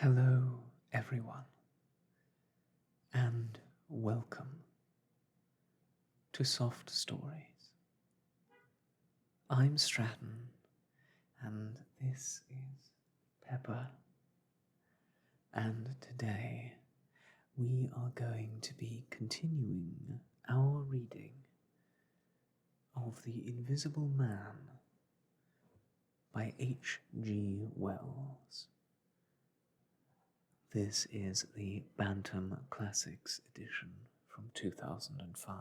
Hello, everyone, and welcome to Soft Stories. I'm Stratton, and this is Pepper, and today we are going to be continuing our reading of The Invisible Man by H.G. Wells. This is the Bantam Classics edition from 2005.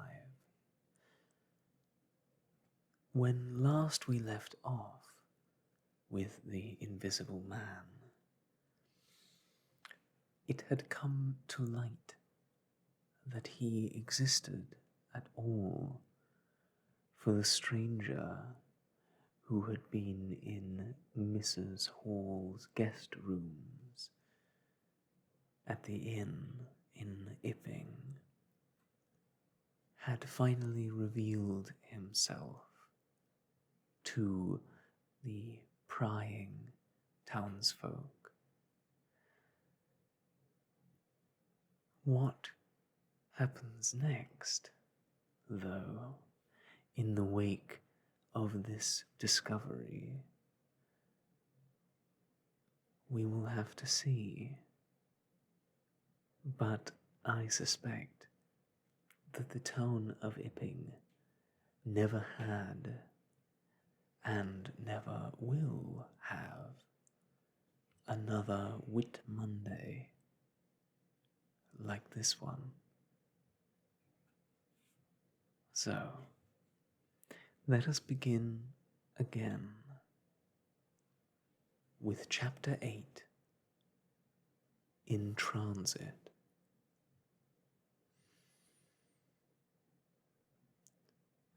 When last we left off with the Invisible Man, it had come to light that he existed at all for the stranger who had been in Mrs. Hall's guest rooms at the inn in Iping had finally revealed himself to the prying townsfolk. What happens next, though, in the wake of this discovery, we will have to see. But I suspect that the town of Iping never had and never will have another Whit Monday like this one. So, let us begin again with Chapter 8, In Transit.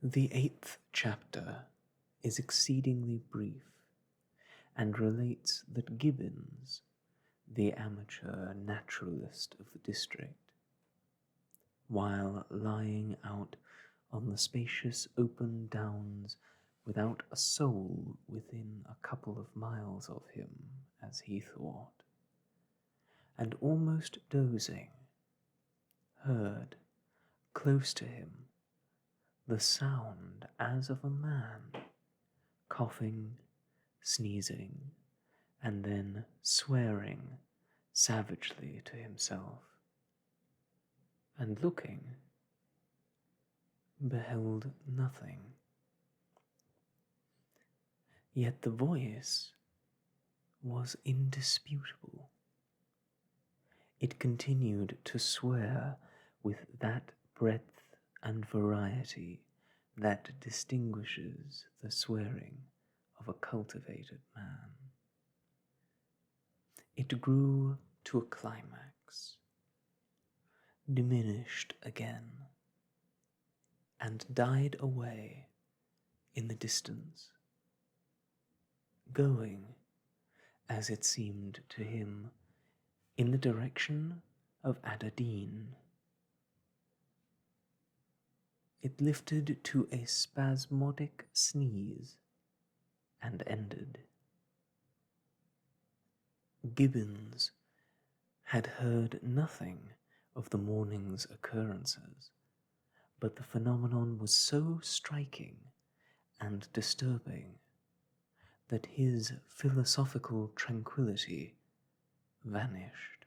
The 8th chapter is exceedingly brief and relates that Gibbons, the amateur naturalist of the district, while lying out on the spacious open downs without a soul within a couple of miles of him, as he thought, and almost dozing, heard, close to him, the sound as of a man, coughing, sneezing, and then swearing savagely to himself, and looking, beheld nothing. Yet the voice was indisputable. It continued to swear with that breadth and variety that distinguishes the swearing of a cultivated man. It grew to a climax, diminished again, and died away in the distance, going, as it seemed to him, in the direction of Aberdeen. It lifted to a spasmodic sneeze and ended. Gibbons had heard nothing of the morning's occurrences, but the phenomenon was so striking and disturbing that his philosophical tranquillity vanished.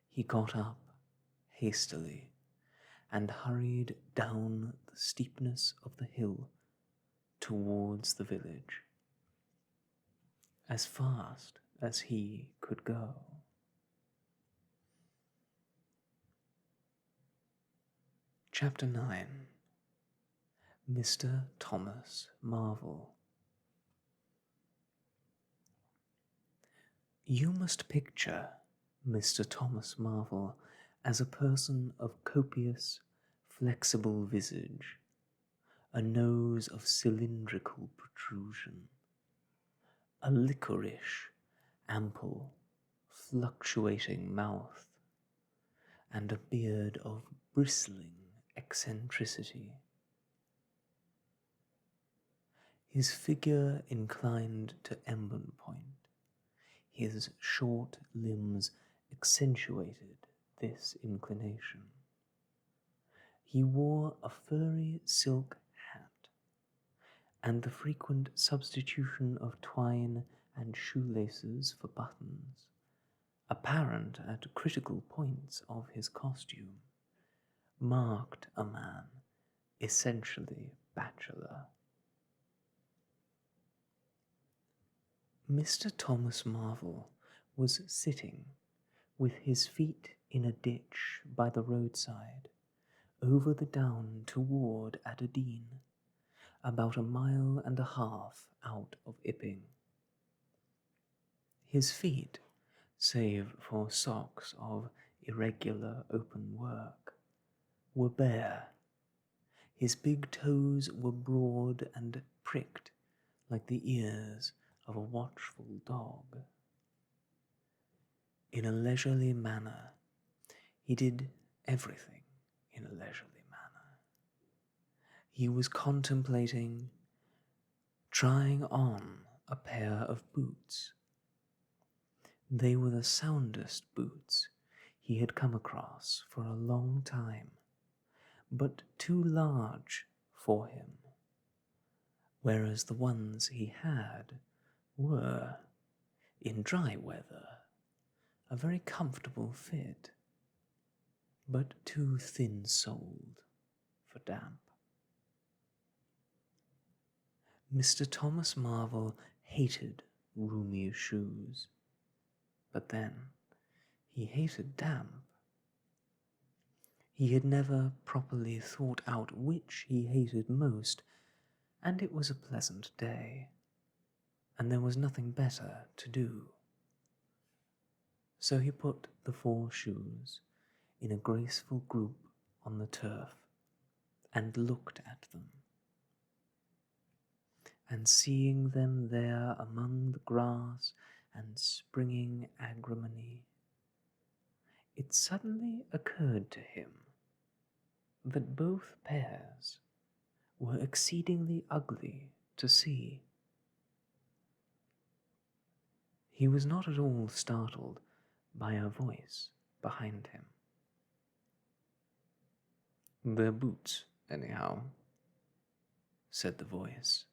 He got up hastily and hurried down the steepness of the hill towards the village, as fast as he could go. Chapter 9. Mr. Thomas Marvel. You must picture Mr. Thomas Marvel as a person of copious, flexible visage, a nose of cylindrical protrusion, a liquorish, ample, fluctuating mouth, and a beard of bristling eccentricity. His figure inclined to embonpoint, His short limbs accentuated this inclination. He wore a furry silk hat, and the frequent substitution of twine and shoelaces for buttons, apparent at critical points of his costume, marked a man essentially bachelor. Mr. Thomas Marvel was sitting with his feet in a ditch by the roadside, over the down toward Aberdeen, about 1.5 miles out of Iping. His feet, save for socks of irregular open work, were bare. His big toes were broad and pricked like the ears of a watchful dog. In a leisurely manner, he did everything in a leisurely manner. He was contemplating trying on a pair of boots. They were the soundest boots he had come across for a long time, but too large for him, whereas the ones he had were, in dry weather, a very comfortable fit, but too thin-soled for damp. Mr. Thomas Marvel hated roomy shoes, but then he hated damp. He had never properly thought out which he hated most, and it was a pleasant day, and there was nothing better to do. So he put the 4 shoes in a graceful group on the turf and looked at them. And seeing them there among the grass and springing agrimony, it suddenly occurred to him that both pairs were exceedingly ugly to see. He was not at all startled by a voice behind him. "They're boots, anyhow," said the voice.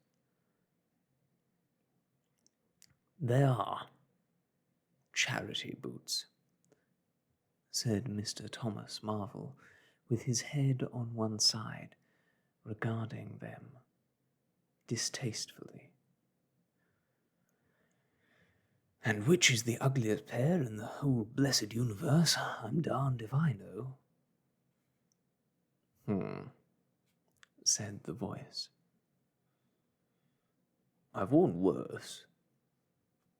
"They are charity boots," said Mr. Thomas Marvel, with his head on one side, regarding them distastefully. "And which is the ugliest pair in the whole blessed universe, I'm darned if I know." Said the voice. "I've worn worse.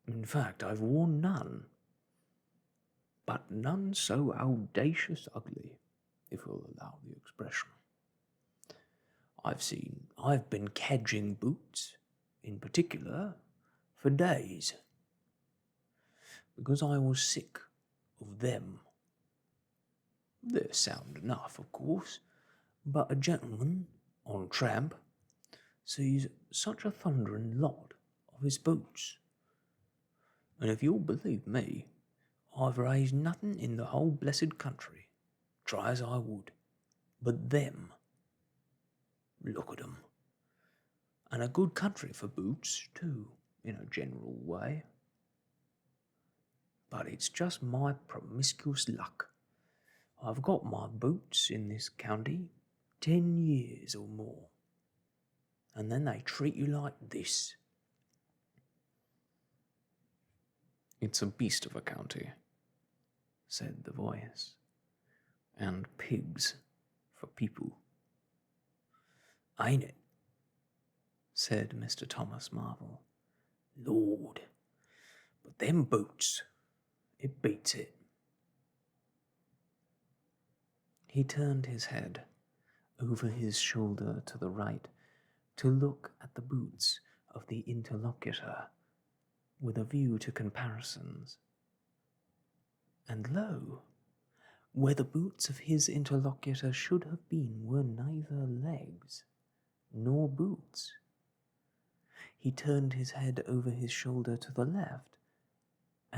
In fact, I've worn none. But none so audacious ugly, if you'll allow the expression. I've been kedging boots, in particular, for days, because I was sick of them. They're sound enough, of course, but a gentleman on tramp sees such a thundering lot of his boots. And if you'll believe me, I've raised nothing in the whole blessed country, try as I would, but them. Look at 'em. And a good country for boots, too, in a general way. But it's just my promiscuous luck. I've got my boots in this county 10 years or more, and then they treat you like this." "It's a beast of a county," said the voice, "and pigs for people." "Ain't it?" said Mr. Thomas Marvel. "Lord, but them boots, it beats it." He turned his head over his shoulder to the right to look at the boots of the interlocutor with a view to comparisons. And lo, where the boots of his interlocutor should have been were neither legs nor boots. He turned his head over his shoulder to the left,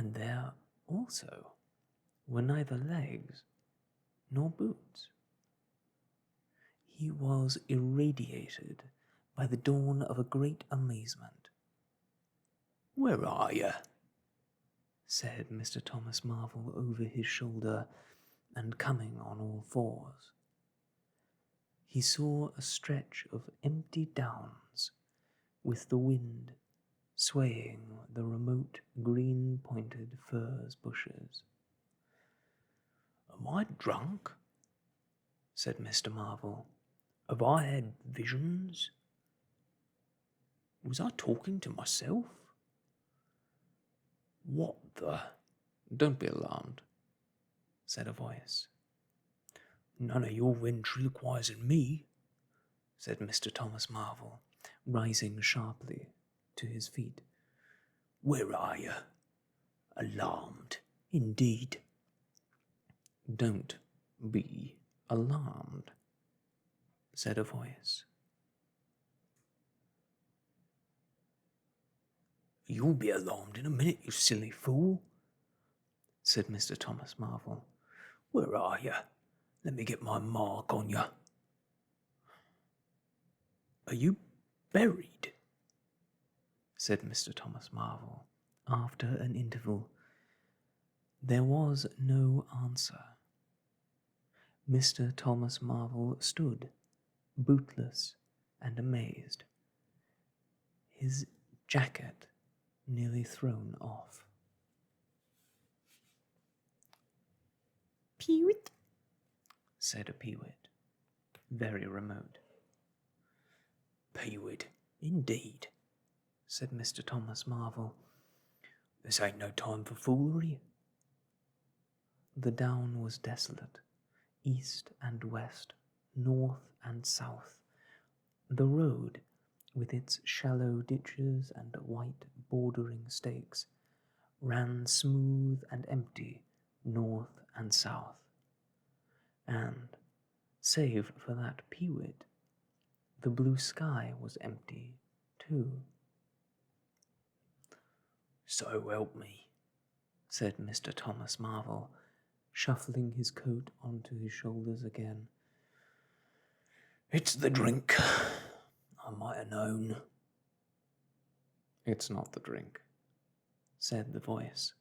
and there also were neither legs nor boots. He was irradiated by the dawn of a great amazement. "Where are you?" said Mr. Thomas Marvel over his shoulder and coming on all fours. He saw a stretch of empty downs with the wind swaying the remote green-pointed furze bushes. "Am I drunk?" said Mr. Marvel. "Have I had visions? Was I talking to myself? What the—" "Don't be alarmed," said a voice. "None of your ventriloquizing me," said Mr. Thomas Marvel, rising sharply to his feet. "Where are you? Alarmed, indeed." "Don't be alarmed," said a voice. "You'll be alarmed in a minute, you silly fool," said Mr. Thomas Marvel. "Where are you? Let me get my mark on you." "Are you buried?" said Mr. Thomas Marvel, after an interval. There was no answer. Mr. Thomas Marvel stood, bootless and amazed, his jacket nearly thrown off. "Peewit," said a peewit, very remote. "Peewit, indeed," said Mr. Thomas Marvel. "This ain't no time for foolery." The down was desolate, east and west, north and south. The road, with its shallow ditches and white bordering stakes, ran smooth and empty north and south. And, save for that peewit, the blue sky was empty too. "So help me," said Mr. Thomas Marvel, shuffling his coat onto his shoulders again. "It's the drink. I might have known." "It's not the drink," said the voice.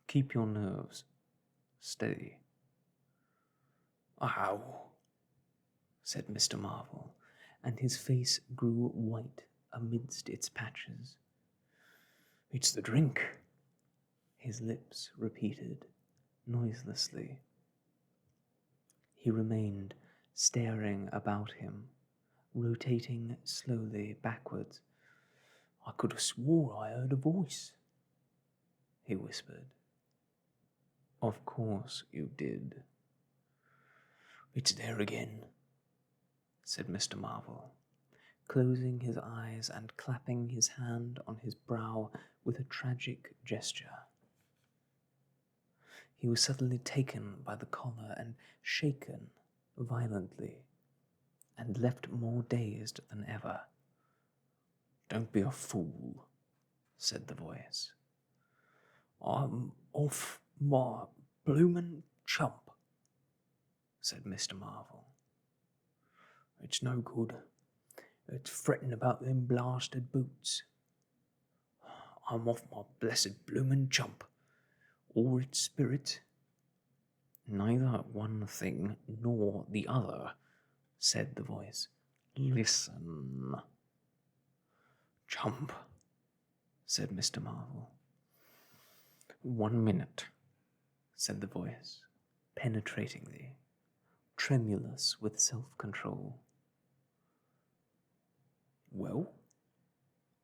"Keep your nerves steady." "Ow," said Mr. Marvel, and his face grew white amidst its patches. "It's the drink," his lips repeated, noiselessly. He remained staring about him, rotating slowly backwards. "I could have swore I heard a voice," he whispered. "Of course you did." "It's there again," said Mr. Marvel, closing his eyes and clapping his hand on his brow with a tragic gesture. He was suddenly taken by the collar and shaken violently, and left more dazed than ever. "Don't be a fool," said the voice. "I'm off my bloomin' chump," said Mr. Marvel. "It's no good. It's fretting about them blasted boots. I'm off my blessed bloomin' chump, or its spirit." "Neither one thing nor the other," said the voice. "Listen." "Chump," said Mr. Marvel. "1 minute," said the voice, penetratingly, tremulous with self-control. "Well?"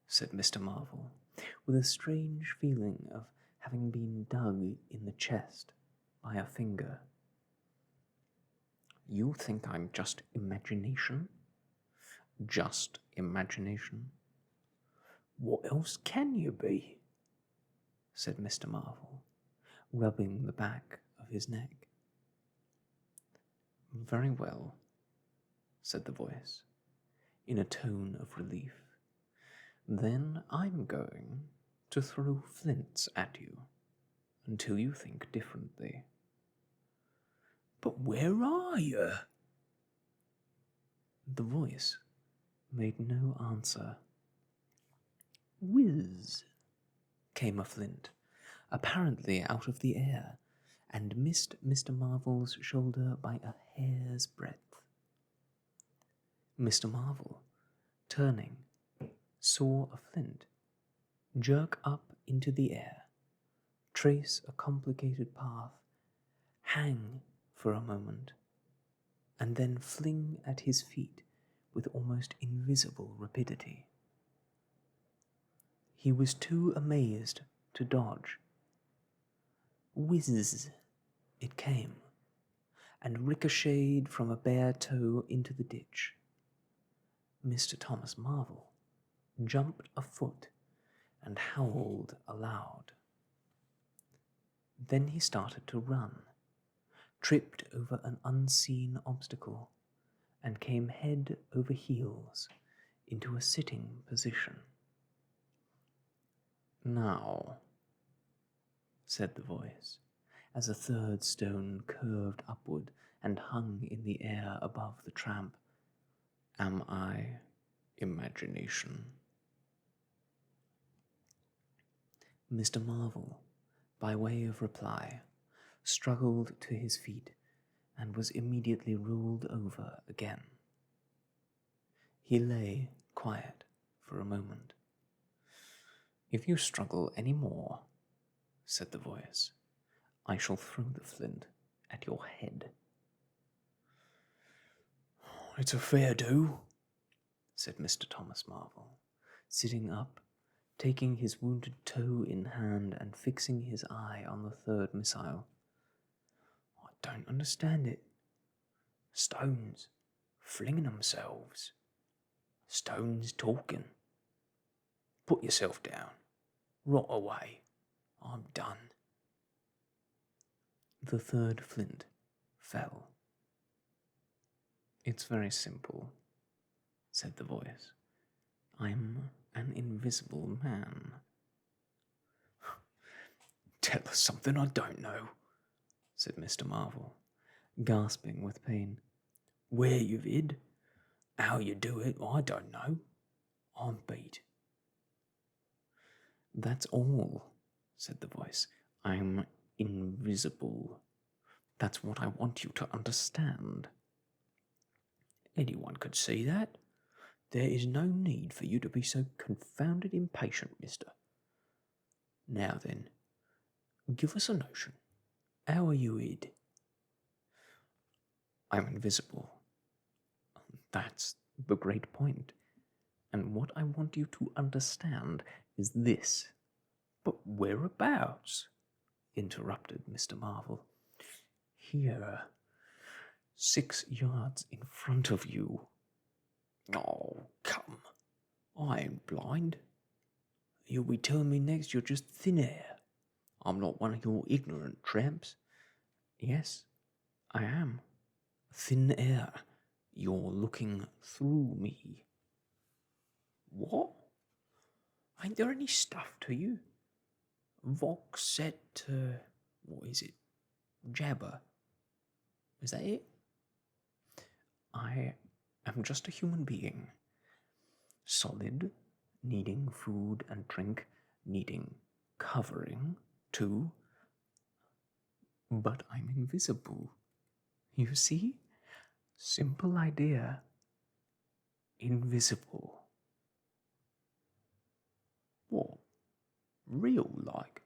said Mr. Marvel, with a strange feeling of having been dug in the chest by a finger. "You think I'm just imagination?" "Just imagination." "What else can you be?" said Mr. Marvel, rubbing the back of his neck. "Very well," said the voice, in a tone of relief. "Then I'm going to throw flints at you." until you think differently. But where are you? The voice made no answer. Whiz came a flint, apparently out of the air, and missed Mr. Marvel's shoulder by a hair's breadth. Mr. Marvel, turning, saw a flint jerk up into the air, trace a complicated path, hang for a moment, and then fling at his feet with almost invisible rapidity. He was too amazed to dodge. Whizz it came, and ricocheted from a bare toe into the ditch. Mr. Thomas Marvel jumped a foot and howled aloud. Then he started to run, tripped over an unseen obstacle, and came head over heels into a sitting position. "Now," said the voice, as a third stone curved upward and hung in the air above the tramp, "am I imagination?" Mr. Marvel, by way of reply, struggled to his feet and was immediately rolled over again. He lay quiet for a moment. "If you struggle any more," said the voice, "I shall throw the flint at your head." "It's a fair do," said Mr. Thomas Marvel, sitting up, taking his wounded toe in hand and fixing his eye on the third missile. "I don't understand it. Stones flinging themselves. Stones talking. Put yourself down. Rot away. I'm done." The third flint fell. "It's very simple," said the voice. "I'm an invisible man." "Tell us something I don't know," said Mr. Marvel, gasping with pain. "Where you've hid, how you do it, I don't know. I'm beat." "That's all," said the voice. "I'm invisible. That's what I want you to understand." "Anyone could see that. There is no need for you to be so confounded impatient, mister. Now then, give us a notion. How are you hid?" "I'm invisible. That's the great point. And what I want you to understand is this." "But whereabouts?" interrupted Mr. Marvel. "Here, 6 yards in front of you." "Oh, come. I ain't blind. You'll be telling me next you're just thin air. I'm not one of your ignorant tramps." "Yes, I am. Thin air. You're looking through me." "What? Ain't there any stuff to you? Vox set, what is it? Jabber. Is that it?" "I am just a human being. Solid, needing food and drink, needing covering, too. But I'm invisible. You see? Simple idea. Invisible." "What? Real like?"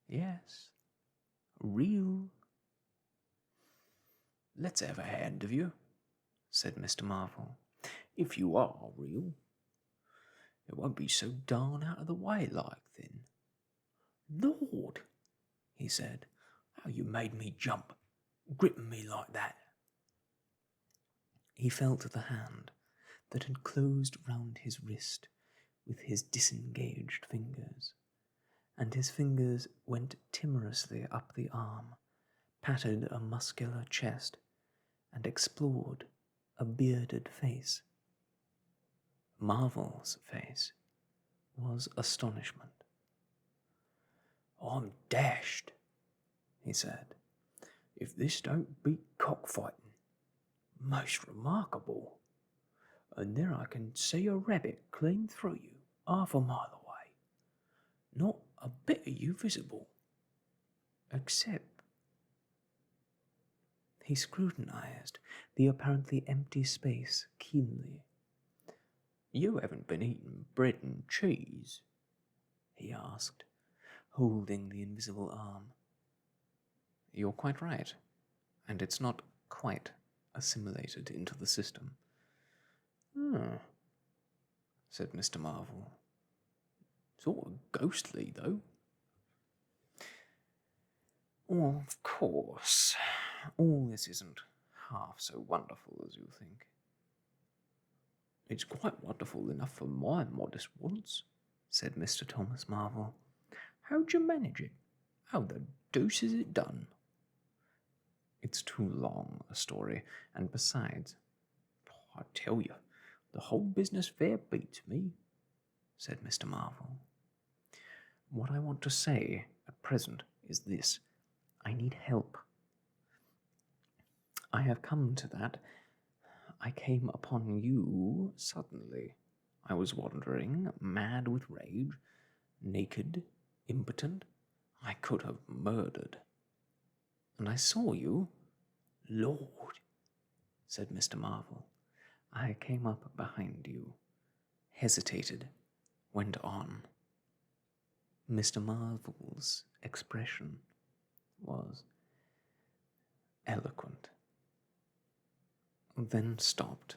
"Yes, real." "Let's have a hand of you," said Mr. Marvel. "If you are real. It won't be so darn out of the way like then." "Lord," he said, "how you made me jump, gripping me like that." He felt the hand that had closed round his wrist with his disengaged fingers, and his fingers went timorously up the arm, patted a muscular chest, and explored a bearded face. Marvel's face was astonishment. I'm dashed, he said, if this don't beat cockfighting. Most remarkable. And there I can see a rabbit clean through you, half a mile away. Not a bit of you visible. Except... He scrutinized the apparently empty space keenly. You haven't been eating bread and cheese? He asked, holding the invisible arm. You're quite right, and it's not quite assimilated into the system. Said Mr. Marvel. Sort of ghostly, though. Well, of course, all this isn't half so wonderful as you think. It's quite wonderful enough for my modest wants, said Mr. Thomas Marvel. How'd you manage it? How the deuce is it done? It's too long a story, and besides, I tell you, the whole business fair beats me, said Mr. Marvel. What I want to say at present is this. I need help. I have come to that. I came upon you suddenly. I was wandering, mad with rage, naked, impotent. I could have murdered. And I saw you. Lord, said Mr. Marvel. I came up behind you, hesitated, went on. Mr. Marvel's expression was eloquent, then stopped.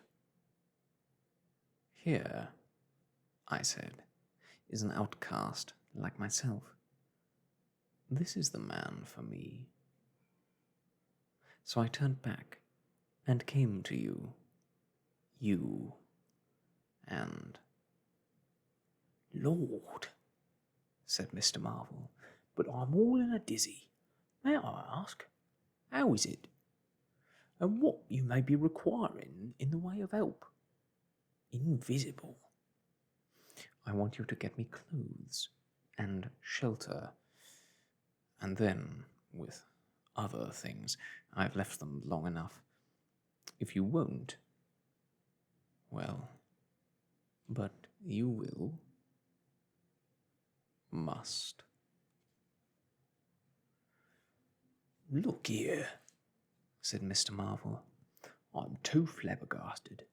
Here, I said, is an outcast like myself. This is the man for me. So I turned back and came to you. You and... Lord, said Mr. Marvel, but I'm all in a dizzy. May I ask, how is it? And what you may be requiring in the way of help? Invisible. I want you to get me clothes and shelter, and then, with other things, I've left them long enough. If you won't, well, but you will, must. Look here, said Mr. Marvel. I'm too flabbergasted.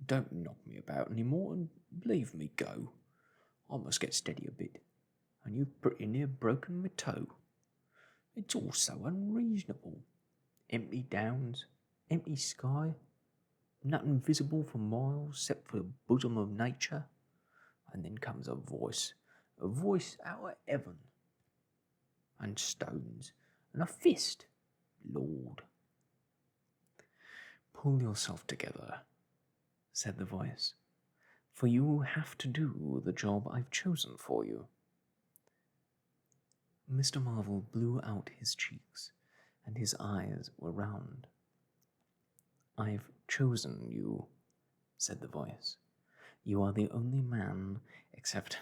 Don't knock me about any more and leave me go. I must get steady a bit, and you've pretty near broken my toe. It's all so unreasonable. Empty downs, empty sky, nothing visible for miles except for the bosom of nature. And then comes a voice out of heaven, and stones, and a fist. Lord. Pull yourself together, said the voice, for you have to do the job I've chosen for you. Mr. Marvel blew out his cheeks, and his eyes were round. I've chosen you, said the voice. You are the only man, except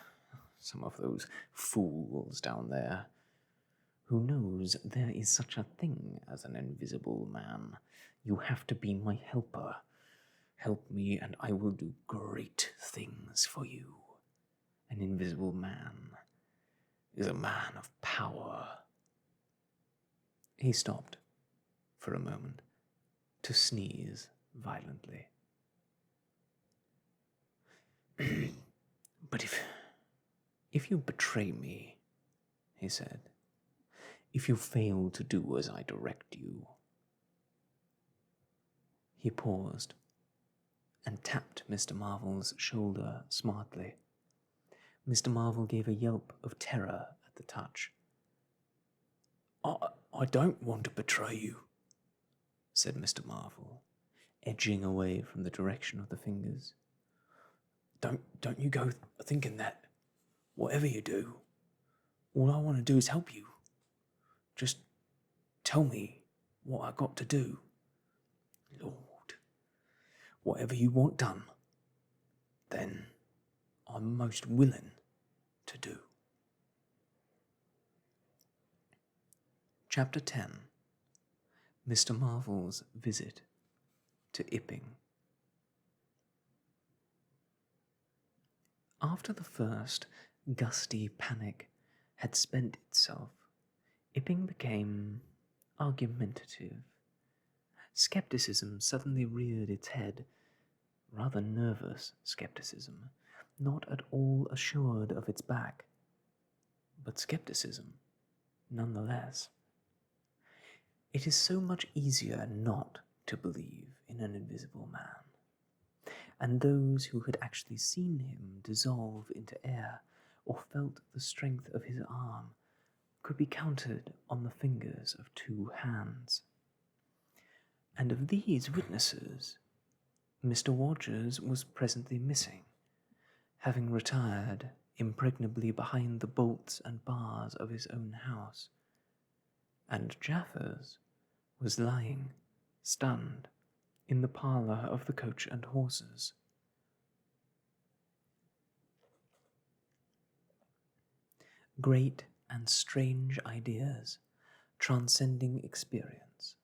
some of those fools down there, who knows there is such a thing as an invisible man. You have to be my helper. Help me, and I will do great things for you. An invisible man is a man of power. He stopped for a moment to sneeze violently. But if you betray me, he said, if you fail to do as I direct you. He paused and tapped Mr. Marvel's shoulder smartly. Mr. Marvel gave a yelp of terror at the touch. I don't want to betray you, said Mr. Marvel, edging away from the direction of the fingers. Don't you go thinking that. Whatever you do, all I want to do is help you. Just tell me what I got to do. Lord, whatever you want done, then I'm most willing to do. Chapter 10. Mr. Marvel's Visit to Iping. After the first gusty panic had spent itself, Iping became argumentative. Skepticism suddenly reared its head, rather nervous skepticism, not at all assured of its back, but skepticism nonetheless. It is so much easier not to believe in an invisible man, and those who had actually seen him dissolve into air or felt the strength of his arm could be counted on the fingers of 2 hands. And of these witnesses, Mr. Rogers was presently missing, having retired impregnably behind the bolts and bars of his own house, and Jaffers was lying, stunned, in the parlour of the Coach and Horses. Great and strange ideas, transcending experience,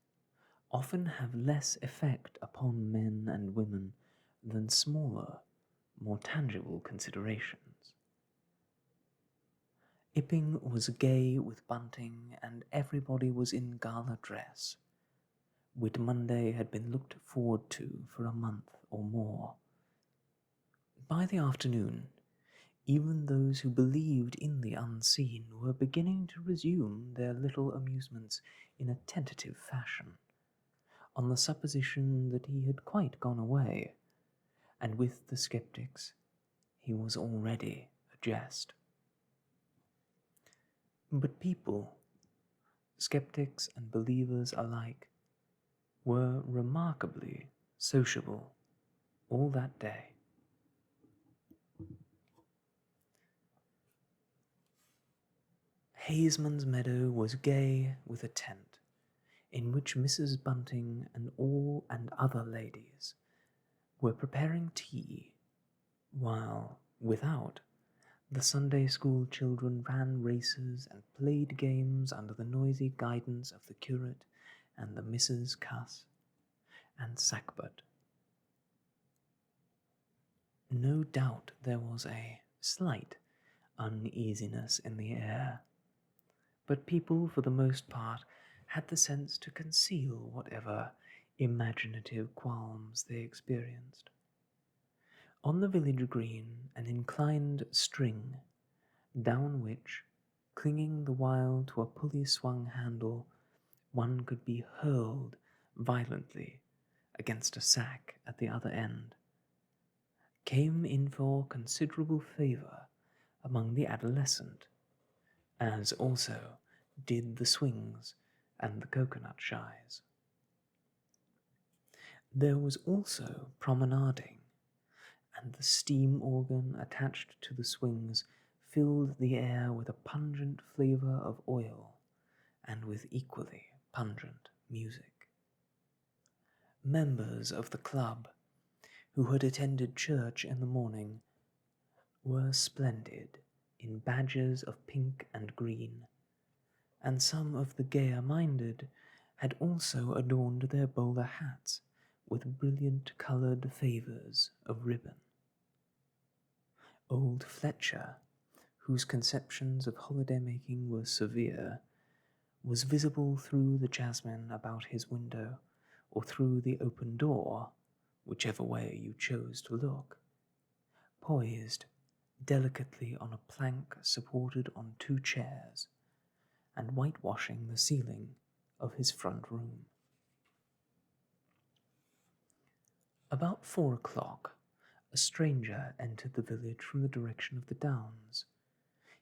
often have less effect upon men and women than smaller, more tangible considerations. Iping was gay with bunting, and everybody was in gala dress. Whit Monday had been looked forward to for a month or more. By the afternoon, even those who believed in the unseen were beginning to resume their little amusements in a tentative fashion, on the supposition that he had quite gone away, and with the skeptics he was already a jest. But people, skeptics and believers alike, were remarkably sociable all that day. Haysman's Meadow was gay with a tent, in which Mrs. Bunting and other ladies were preparing tea, while, without, the Sunday school children ran races and played games under the noisy guidance of the curate and the Misses Cuss and Sackbut. No doubt there was a slight uneasiness in the air, but people for the most part had the sense to conceal whatever imaginative qualms they experienced. On the village green, an inclined string, down which, clinging the while to a pulley-swung handle, one could be hurled violently against a sack at the other end, came in for considerable favour among the adolescent, as also did the swings and the coconut shies. There was also promenading, and the steam organ attached to the swings filled the air with a pungent flavour of oil and with equally pungent music. Members of the club, who had attended church in the morning, were splendid in badges of pink and green, and some of the gayer-minded had also adorned their bowler hats with brilliant-coloured favours of ribbon. Old Fletcher, whose conceptions of holiday-making were severe, was visible through the jasmine about his window, or through the open door, whichever way you chose to look, poised delicately on a plank supported on 2 chairs, and whitewashing the ceiling of his front room. About 4 o'clock, a stranger entered the village from the direction of the downs.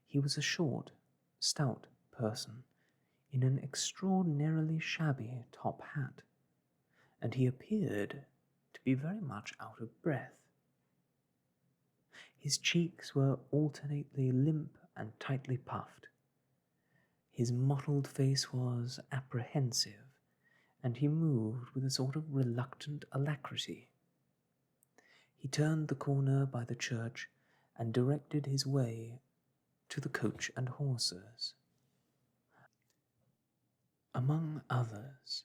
He was a short, stout person, in an extraordinarily shabby top hat, and he appeared to be very much out of breath. His cheeks were alternately limp and tightly puffed. His mottled face was apprehensive, and he moved with a sort of reluctant alacrity. He turned the corner by the church and directed his way to the Coach and Horses. Among others,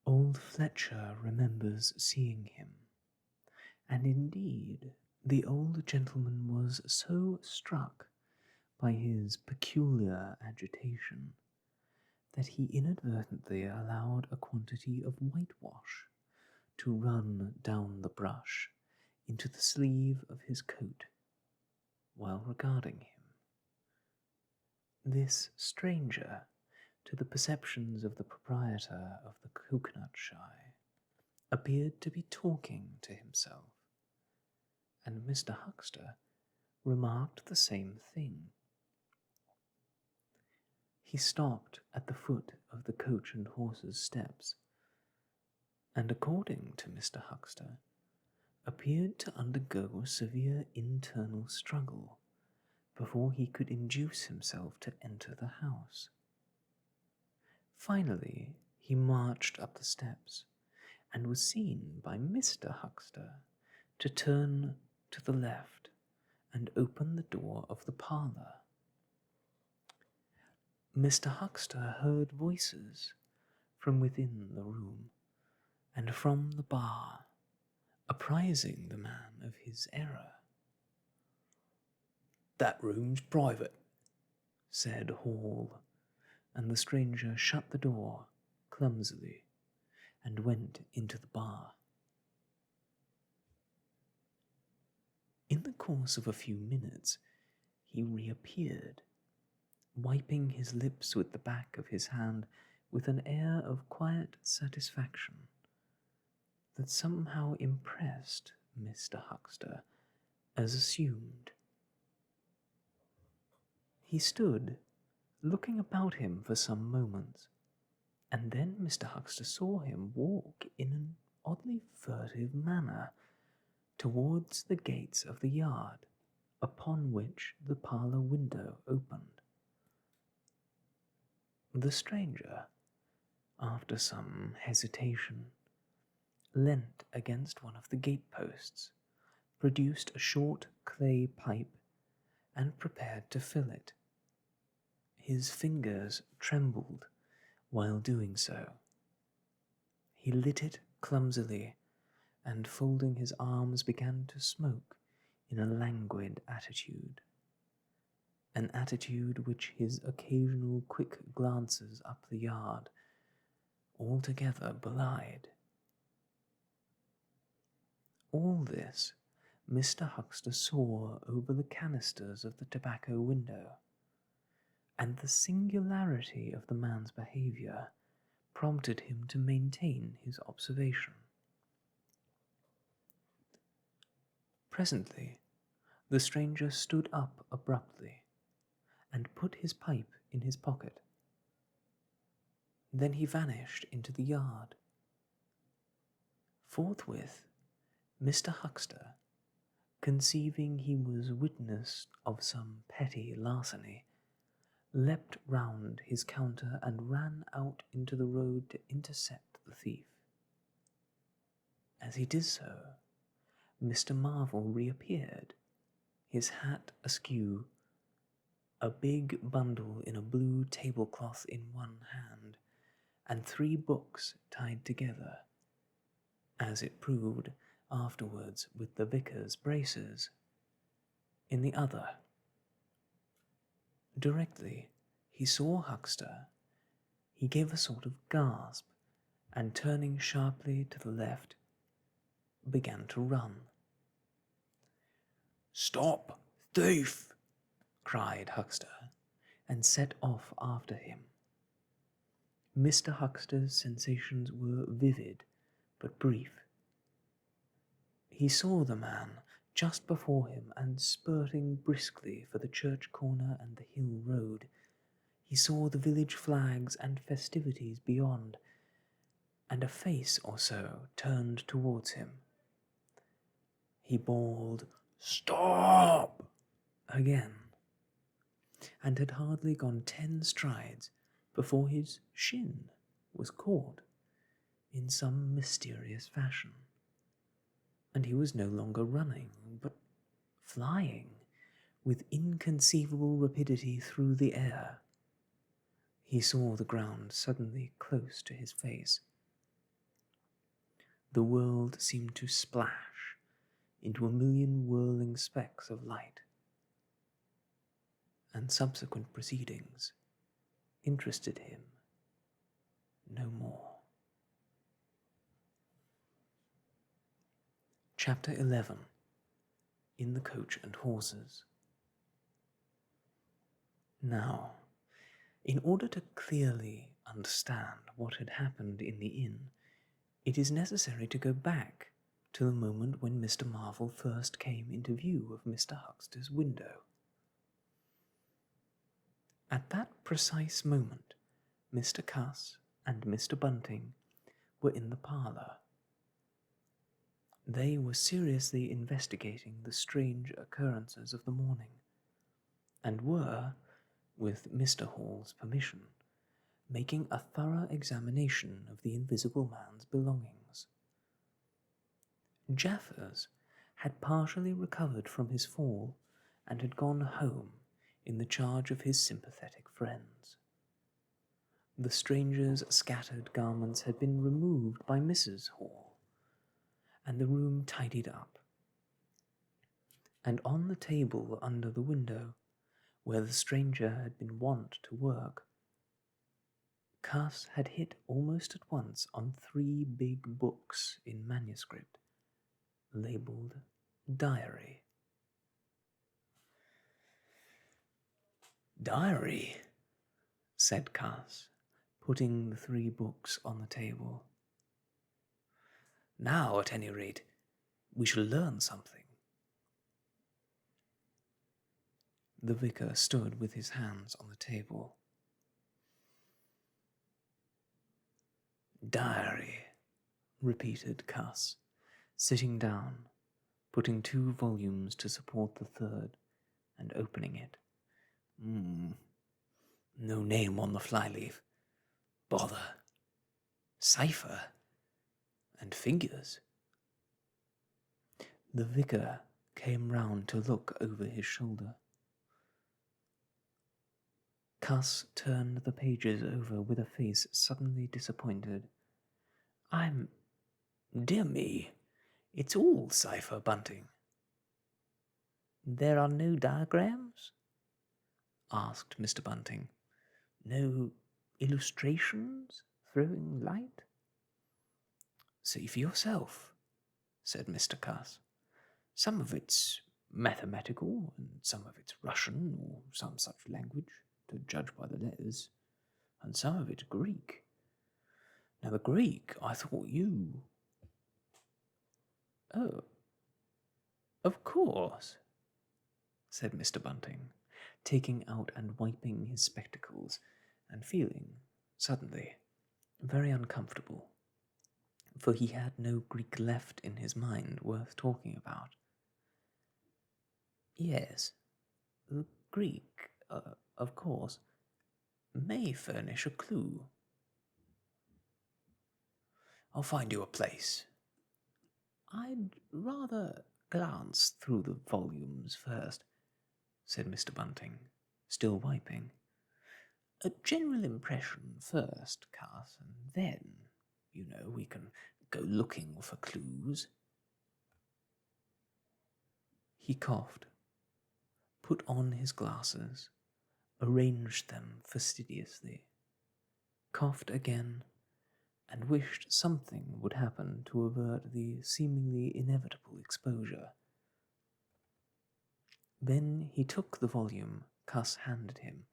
old Fletcher remembers seeing him, and indeed the old gentleman was so struck by his peculiar agitation that he inadvertently allowed a quantity of whitewash to run down the brush into the sleeve of his coat while regarding him. This stranger, to the perceptions of the proprietor of the coconut shy, appeared to be talking to himself, and Mr. Huckster remarked the same thing. He stopped at the foot of the coach and horse's steps, and according to Mr. Huckster, appeared to undergo a severe internal struggle before he could induce himself to enter the house. Finally, he marched up the steps, and was seen by Mr. Huckster to turn to the left and open the door of the parlour. Mr. Huckster heard voices from within the room and from the bar, apprising the man of his error. "That room's private," said Hall, and the stranger shut the door clumsily and went into the bar. In the course of a few minutes, he reappeared, wiping his lips with the back of his hand with an air of quiet satisfaction that somehow impressed Mr. Huckster as assumed. He stood looking about him for some moments, and then Mr. Huckster saw him walk in an oddly furtive manner towards the gates of the yard, upon which the parlour window opened. The stranger, after some hesitation, leant against one of the gate-posts, produced a short clay pipe, and prepared to fill it. His fingers trembled while doing so. He lit it clumsily, and folding his arms began to smoke in a languid attitude, an attitude which his occasional quick glances up the yard altogether belied. All this Mr. Huckster saw over the canisters of the tobacco window, and the singularity of the man's behaviour prompted him to maintain his observation. Presently, the stranger stood up abruptly and put his pipe in his pocket. Then he vanished into the yard. Forthwith, Mr. Huckster, conceiving he was witness of some petty larceny, leapt round his counter and ran out into the road to intercept the thief. As he did so, Mr. Marvel reappeared, his hat askew, a big bundle in a blue tablecloth in one hand, and 3 books tied together, as it proved afterwards with the vicar's braces, in the other. Directly he saw Huckster, he gave a sort of gasp, and turning sharply to the left, began to run. "Stop, thief!" cried Huckster, and set off after him. Mr. Huckster's sensations were vivid but brief. He saw the man just before him and spurting briskly for the church corner and the hill road. He saw the village flags and festivities beyond, and a face or so turned towards him. He bawled, "Stop!" again, and had hardly gone 10 strides before his shin was caught in some mysterious fashion, and he was no longer running, but flying with inconceivable rapidity through the air. He saw the ground suddenly close to his face. The world seemed to splash into a million whirling specks of light, and subsequent proceedings interested him no more. Chapter 11. In the Coach and Horses. Now, in order to clearly understand what had happened in the inn, it is necessary to go back to the moment when Mr. Marvel first came into view of Mr. Huxter's window. At that precise moment, Mr. Cuss and Mr. Bunting were in the parlour. They were seriously investigating the strange occurrences of the morning, and were, with Mr. Hall's permission, making a thorough examination of the invisible man's belongings. Jaffers had partially recovered from his fall and had gone home in the charge of his sympathetic friends. The stranger's scattered garments had been removed by Mrs. Hall, and the room tidied up. And on the table under the window, where the stranger had been wont to work, Cuss had hit almost at once on 3 big books in manuscript, labelled Diary. "Diary," said Cuss, putting the 3 books on the table. "Now, at any rate, we shall learn something." The vicar stood with his hands on the table. "Diary," repeated Cuss, sitting down, putting 2 volumes to support the 3rd, and opening it. No name on the flyleaf. Bother. Cipher. And figures. The vicar came round to look over his shoulder. Cuss turned the pages over with a face suddenly disappointed. Dear me, it's all cipher, Bunting." "There are no diagrams?" asked Mr. Bunting. "No illustrations throwing light?" "See for yourself," said Mr. Cuss. "Some of it's mathematical, and some of it's Russian, or some such language, to judge by the letters, and some of it's Greek. Now the Greek, I thought you—" "Oh, of course," said Mr. Bunting, taking out and wiping his spectacles, and feeling, suddenly, very uncomfortable, for he had no Greek left in his mind worth talking about. "Yes, the Greek, of course, may furnish a clue." "I'll find you a place." "I'd rather glance through the volumes first," said Mr. Bunting, still wiping. "A general impression first, Cuss, and then, we can go looking for clues." He coughed, put on his glasses, arranged them fastidiously, coughed again, and wished something would happen to avert the seemingly inevitable exposure. Then he took the volume Cuss handed him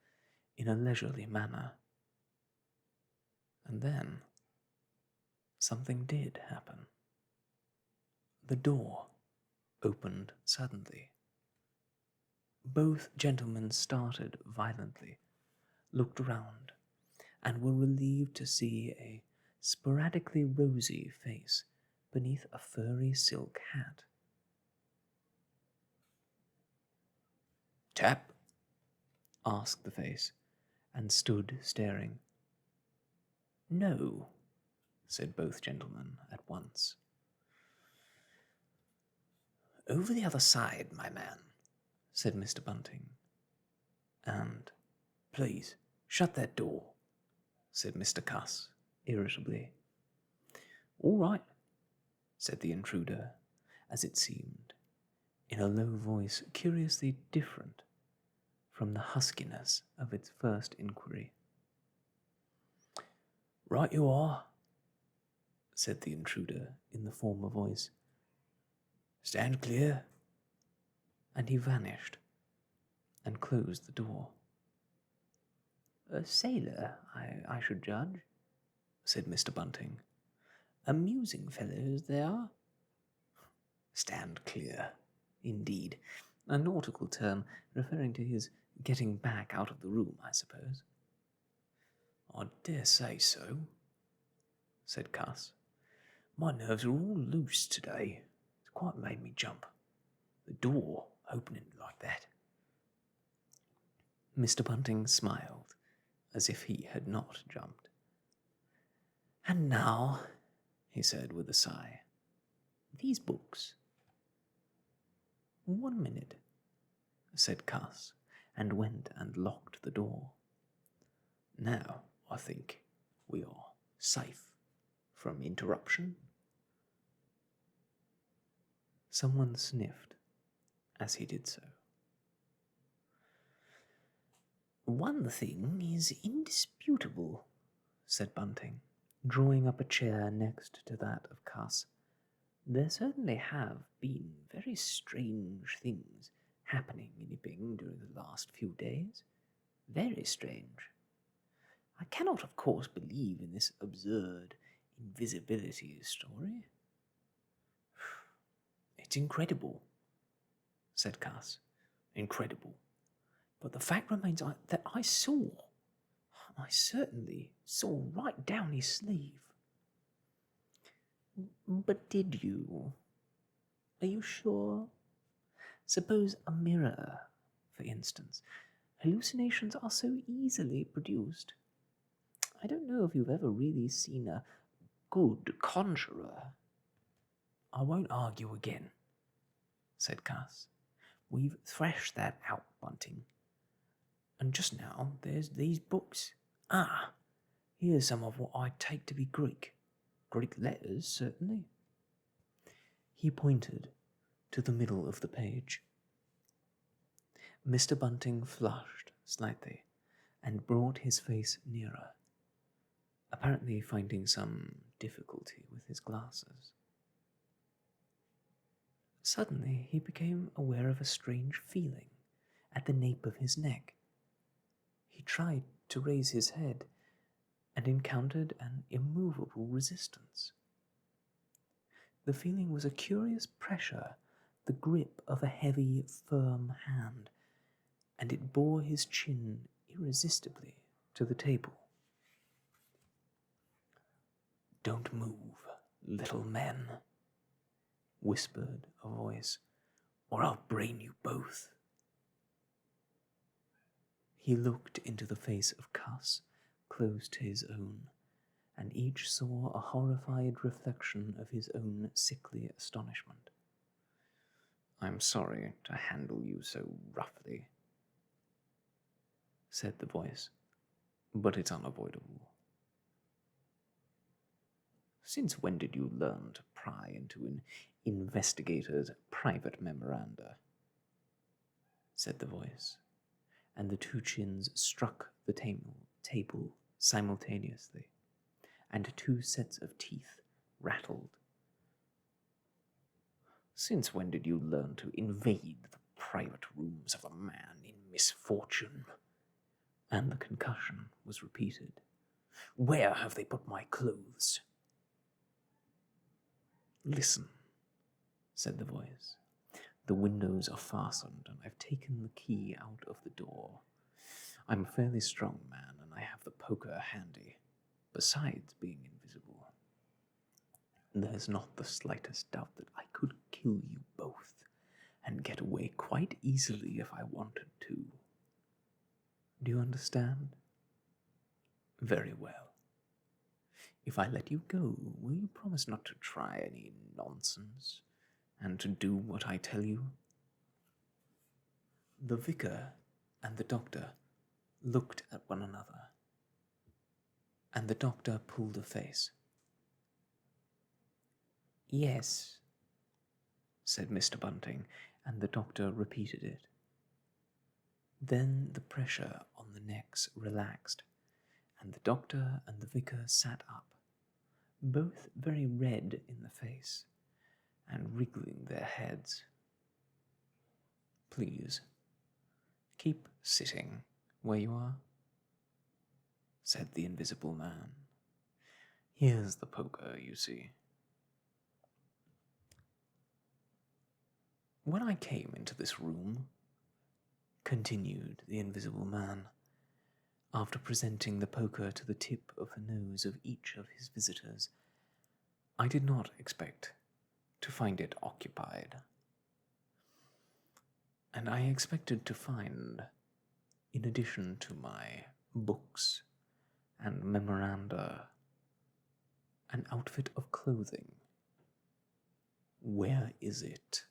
in a leisurely manner. And then something did happen. The door opened suddenly. Both gentlemen started violently, looked round, and were relieved to see a sporadically rosy face beneath a furry silk hat. "Tap?" asked the face, and stood staring. "No," said both gentlemen at once. "Over the other side, my man," said Mr. Bunting. "And please shut that door," said Mr. Cuss, irritably. All right, said the intruder, as it seemed, in a low voice curiously different from the huskiness of its first inquiry. Right you are, said the intruder in the former voice. Stand clear. And he vanished and closed the door. A sailor, I should judge, said Mr. Bunting. Amusing fellows they are. Stand clear, indeed. A nautical term referring to his getting back out of the room, I suppose. I dare say so, said Cuss. My nerves are all loose today. It's quite made me jump. The door opening like that. Mr. Bunting smiled, as if he had not jumped. And now, he said with a sigh, these books. 1 minute, said Cuss, and went and locked the door. Now, I think, we are safe from interruption. Someone sniffed as he did so. One thing is indisputable, said Bunting, drawing up a chair next to that of Cuss. There certainly have been very strange things happening in Iping during the last few days. Very strange. I cannot, of course, believe in this absurd invisibility story. It's incredible, said Cuss. Incredible. But the fact remains that I certainly saw right down his sleeve. But did you? Are you sure? Suppose a mirror, for instance. Hallucinations are so easily produced. I don't know if you've ever really seen a good conjurer. I won't argue again, said Cuss. We've threshed that out, Bunting. And just now there's these books. Ah, here's some of what I take to be Greek. Greek letters, certainly. He pointed to the middle of the page. Mr. Bunting flushed slightly and brought his face nearer, apparently finding some difficulty with his glasses. Suddenly he became aware of a strange feeling at the nape of his neck. He tried to raise his head and encountered an immovable resistance. The feeling was a curious pressure, the grip of a heavy, firm hand, and it bore his chin irresistibly to the table. Don't move, little man, whispered a voice, or I'll brain you both. He looked into the face of Cuss, close to his own, and each saw a horrified reflection of his own sickly astonishment. I'm sorry to handle you so roughly, said the voice, but it's unavoidable. Since when did you learn to pry into an investigator's private memoranda? Said the voice, and the two chins struck the table simultaneously, and 2 sets of teeth rattled. Since when did you learn to invade the private rooms of a man in misfortune? And the concussion was repeated. Where have they put my clothes? Listen, said the voice. The windows are fastened, and I've taken the key out of the door. I'm a fairly strong man, and I have the poker handy, besides being invisible. There's not the slightest doubt that I could kill you both, and get away quite easily if I wanted to. Do you understand? Very well. If I let you go, will you promise not to try any nonsense, and to do what I tell you? The vicar and the doctor looked at one another, and the doctor pulled a face. "Yes," said Mr. Bunting, and the doctor repeated it. Then the pressure on the necks relaxed, and the doctor and the vicar sat up, both very red in the face, and wriggling their heads. "Please, keep sitting where you are," said the Invisible Man. "Here's the poker, you see. When I came into this room," continued the Invisible Man, after presenting the poker to the tip of the nose of each of his visitors, "I did not expect to find it occupied. And I expected to find, in addition to my books and memoranda, an outfit of clothing. Where is it?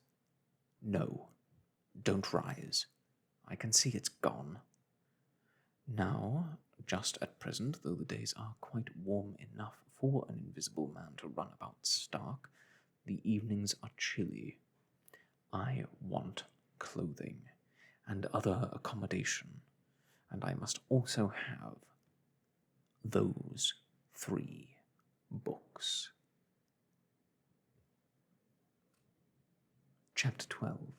No, don't rise. I can see it's gone. Now, just at present, though the days are quite warm enough for an invisible man to run about stark, the evenings are chilly. I want clothing and other accommodation, and I must also have those 3 books." Chapter 12.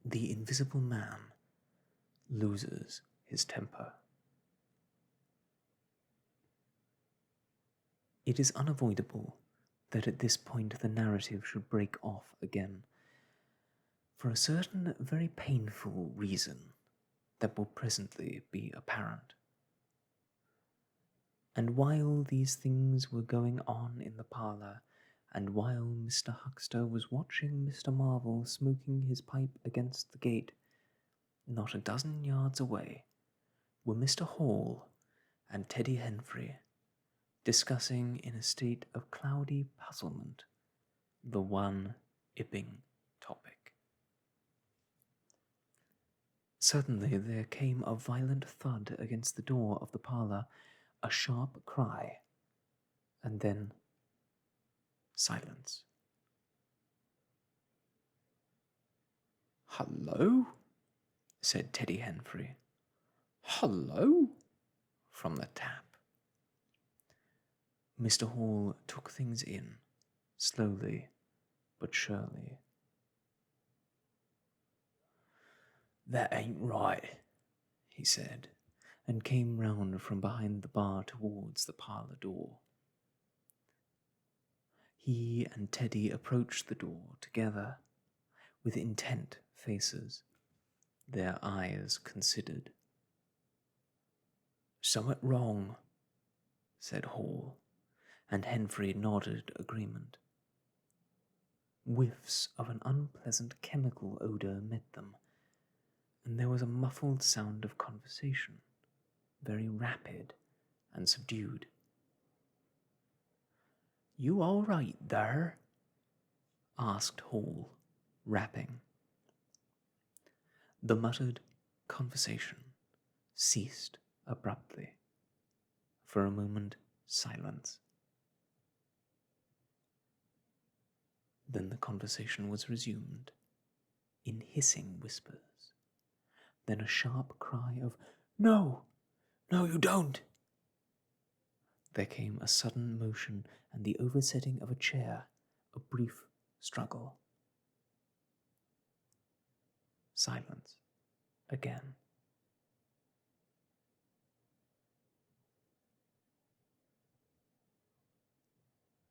The Invisible Man loses his temper. It is unavoidable that at this point the narrative should break off again, for a certain very painful reason that will presently be apparent. And while these things were going on in the parlour, and while Mr. Huckster was watching Mr. Marvel smoking his pipe against the gate, not a dozen yards away were Mr. Hall and Teddy Henfrey, discussing in a state of cloudy puzzlement the one Iping topic. Suddenly there came a violent thud against the door of the parlour, a sharp cry, and then silence. "Hullo?" said Teddy Henfrey. "Hullo?" from the tap. Mr. Hall took things in, slowly but surely. "That ain't right," he said, and came round from behind the bar towards the parlour door. He and Teddy approached the door together, with intent faces, their eyes considered. "Summat wrong," said Hall, and Henfrey nodded agreement. Whiffs of an unpleasant chemical odour met them, and there was a muffled sound of conversation, very rapid and subdued. "You all right there?" asked Hall, rapping. The muttered conversation ceased abruptly. For a moment, silence. Then the conversation was resumed, in hissing whispers. Then a sharp cry of, "No! No, you don't!" There came a sudden motion and the oversetting of a chair, a brief struggle. Silence again.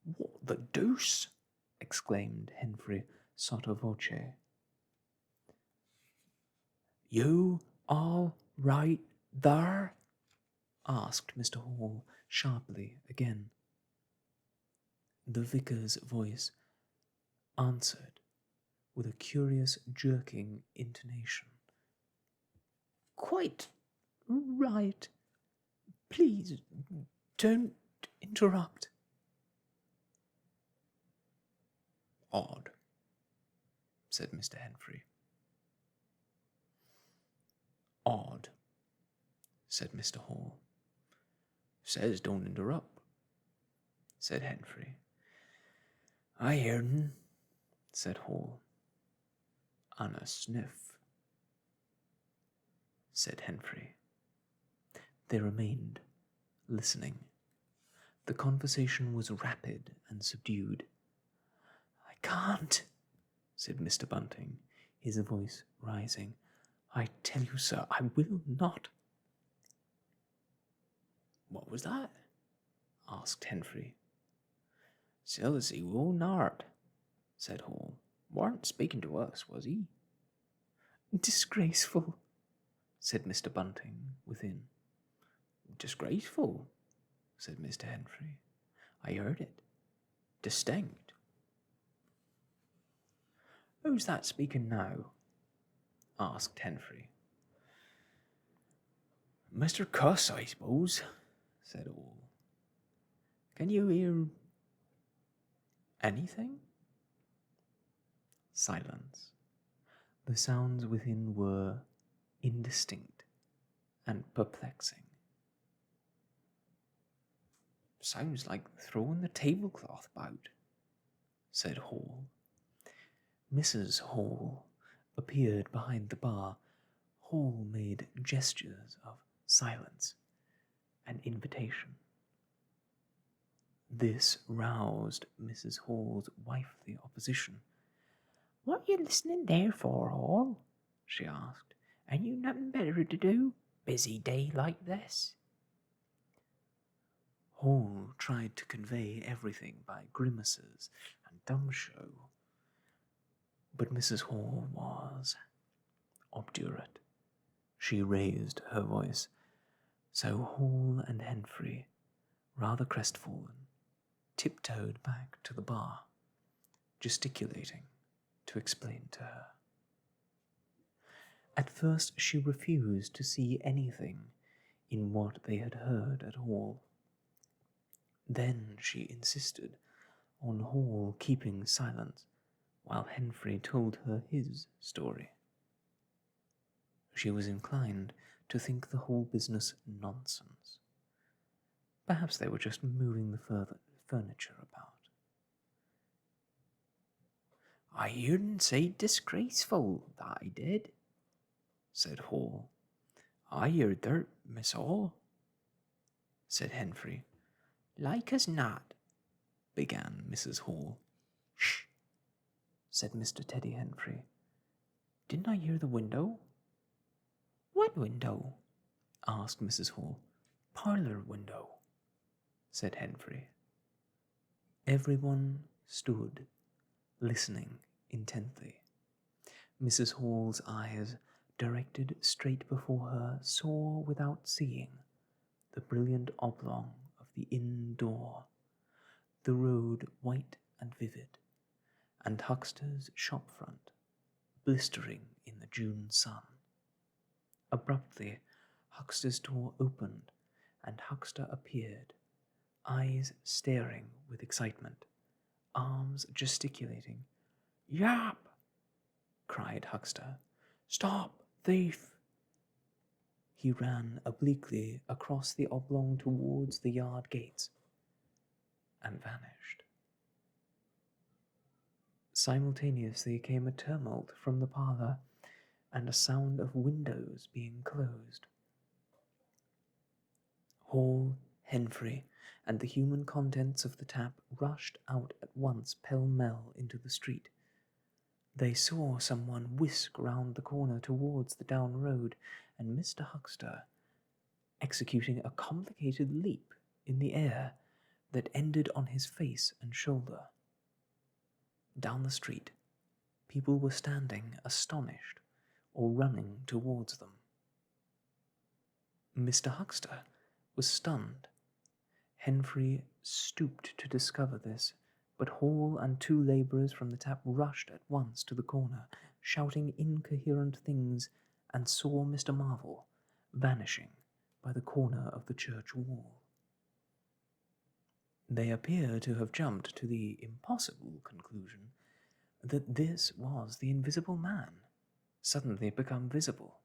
"What the deuce?" exclaimed Henfrey sotto voce. "You all right there?" asked Mr. Hall sharply again. The vicar's voice answered with a curious jerking intonation. "Quite right. Please don't interrupt." "Odd," said Mr. Henfrey. "Odd," said Mr. Hall. Says don't interrupt, said Henry. I hear'n, said Hall. And a sniff, said Henry. They remained, listening. The conversation was rapid and subdued. I can't, said Mr. Bunting, his voice rising. I tell you, sir, I will not. What was that? Asked Henry. Says he will not, said Hall. Warn't speaking to us, was he? Disgraceful, said Mr. Bunting within. Disgraceful, said Mr. Henry. I heard it. Distinct. Who's that speaking now? Asked Henry. Mr. Cuss, I suppose, said Hall. Can you hear anything? Silence. The sounds within were indistinct and perplexing. Sounds like throwing the tablecloth about, said Hall. Mrs. Hall appeared behind the bar. Hall made gestures of silence and invitation. This roused Mrs. Hall's wifely opposition. What you listening there for, Hall? She asked. Ain't you nothing better to do? Busy day like this? Hall tried to convey everything by grimaces and dumb show, but Mrs. Hall was obdurate. She raised her voice, so Hall and Henry, rather crestfallen, tiptoed back to the bar, gesticulating to explain to her. At first she refused to see anything in what they had heard at all. Then she insisted on Hall keeping silence while Henry told her his story. She was inclined to think the whole business nonsense. Perhaps they were just moving the furniture about. I hear'n say disgraceful, that I did, said Hall. I heard that, Miss Hall, said Henry. Like as not, began Mrs. Hall. Shh, said Mr. Teddy Henry. Didn't I hear the window? What window? Asked Mrs. Hall. Parlour window, said Henry. Everyone stood, listening intently. Mrs. Hall's eyes, directed straight before her, saw without seeing the brilliant oblong of the inn door, the road white and vivid, and Huckster's shop front, blistering in the June sun. Abruptly, Huckster's door opened, and Huckster appeared, eyes staring with excitement, arms gesticulating. Yap! Cried Huckster. Stop, thief! He ran obliquely across the oblong towards the yard gates and vanished. Simultaneously came a tumult from the parlour and a sound of windows being closed. Hall, Henry, and the human contents of the tap rushed out at once pell-mell into the street. They saw someone whisk round the corner towards the down road, and Mr. Huckster executing a complicated leap in the air that ended on his face and shoulder. Down the street, people were standing astonished or running towards them. Mr. Huckster was stunned. Henry stooped to discover this, but Hall and two labourers from the tap rushed at once to the corner, shouting incoherent things, and saw Mr. Marvel vanishing by the corner of the church wall. They appear to have jumped to the impossible conclusion that this was the invisible man, suddenly become visible,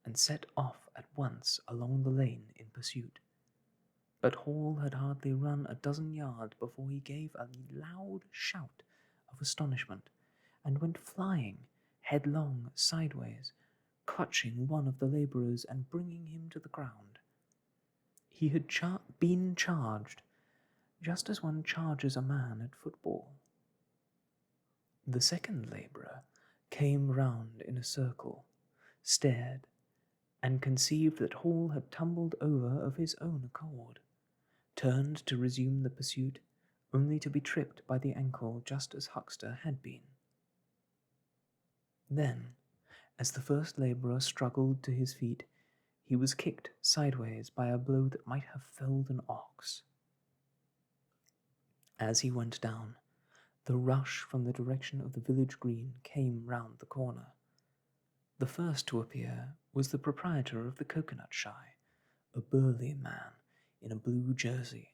and set off at once along the lane in pursuit. But Hall had hardly run a dozen yards before he gave a loud shout of astonishment and went flying headlong sideways, clutching one of the labourers and bringing him to the ground. He had been charged, just as one charges a man at football. The second labourer came round in a circle, stared, and conceived that Hall had tumbled over of his own accord, turned to resume the pursuit, only to be tripped by the ankle just as Huckster had been. Then, as the first labourer struggled to his feet, he was kicked sideways by a blow that might have felled an ox. As he went down, the rush from the direction of the village green came round the corner. The first to appear was the proprietor of the coconut shy, a burly man in a blue jersey.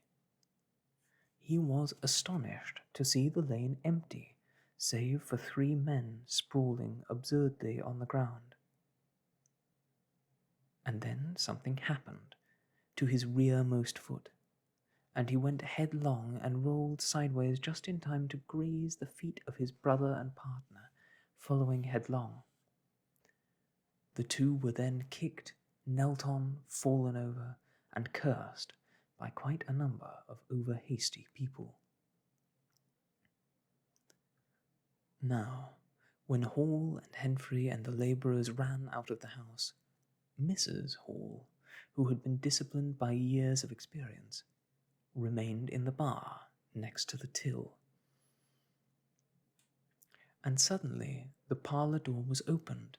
He was astonished to see the lane empty, save for 3 men sprawling absurdly on the ground. And then something happened to his rearmost foot, and he went headlong and rolled sideways just in time to graze the feet of his brother and partner, following headlong. The 2 were then kicked, knelt on, fallen over, and cursed by quite a number of over-hasty people. Now, when Hall and Henfrey and the labourers ran out of the house, Mrs. Hall, who had been disciplined by years of experience, remained in the bar next to the till. And suddenly the parlour door was opened,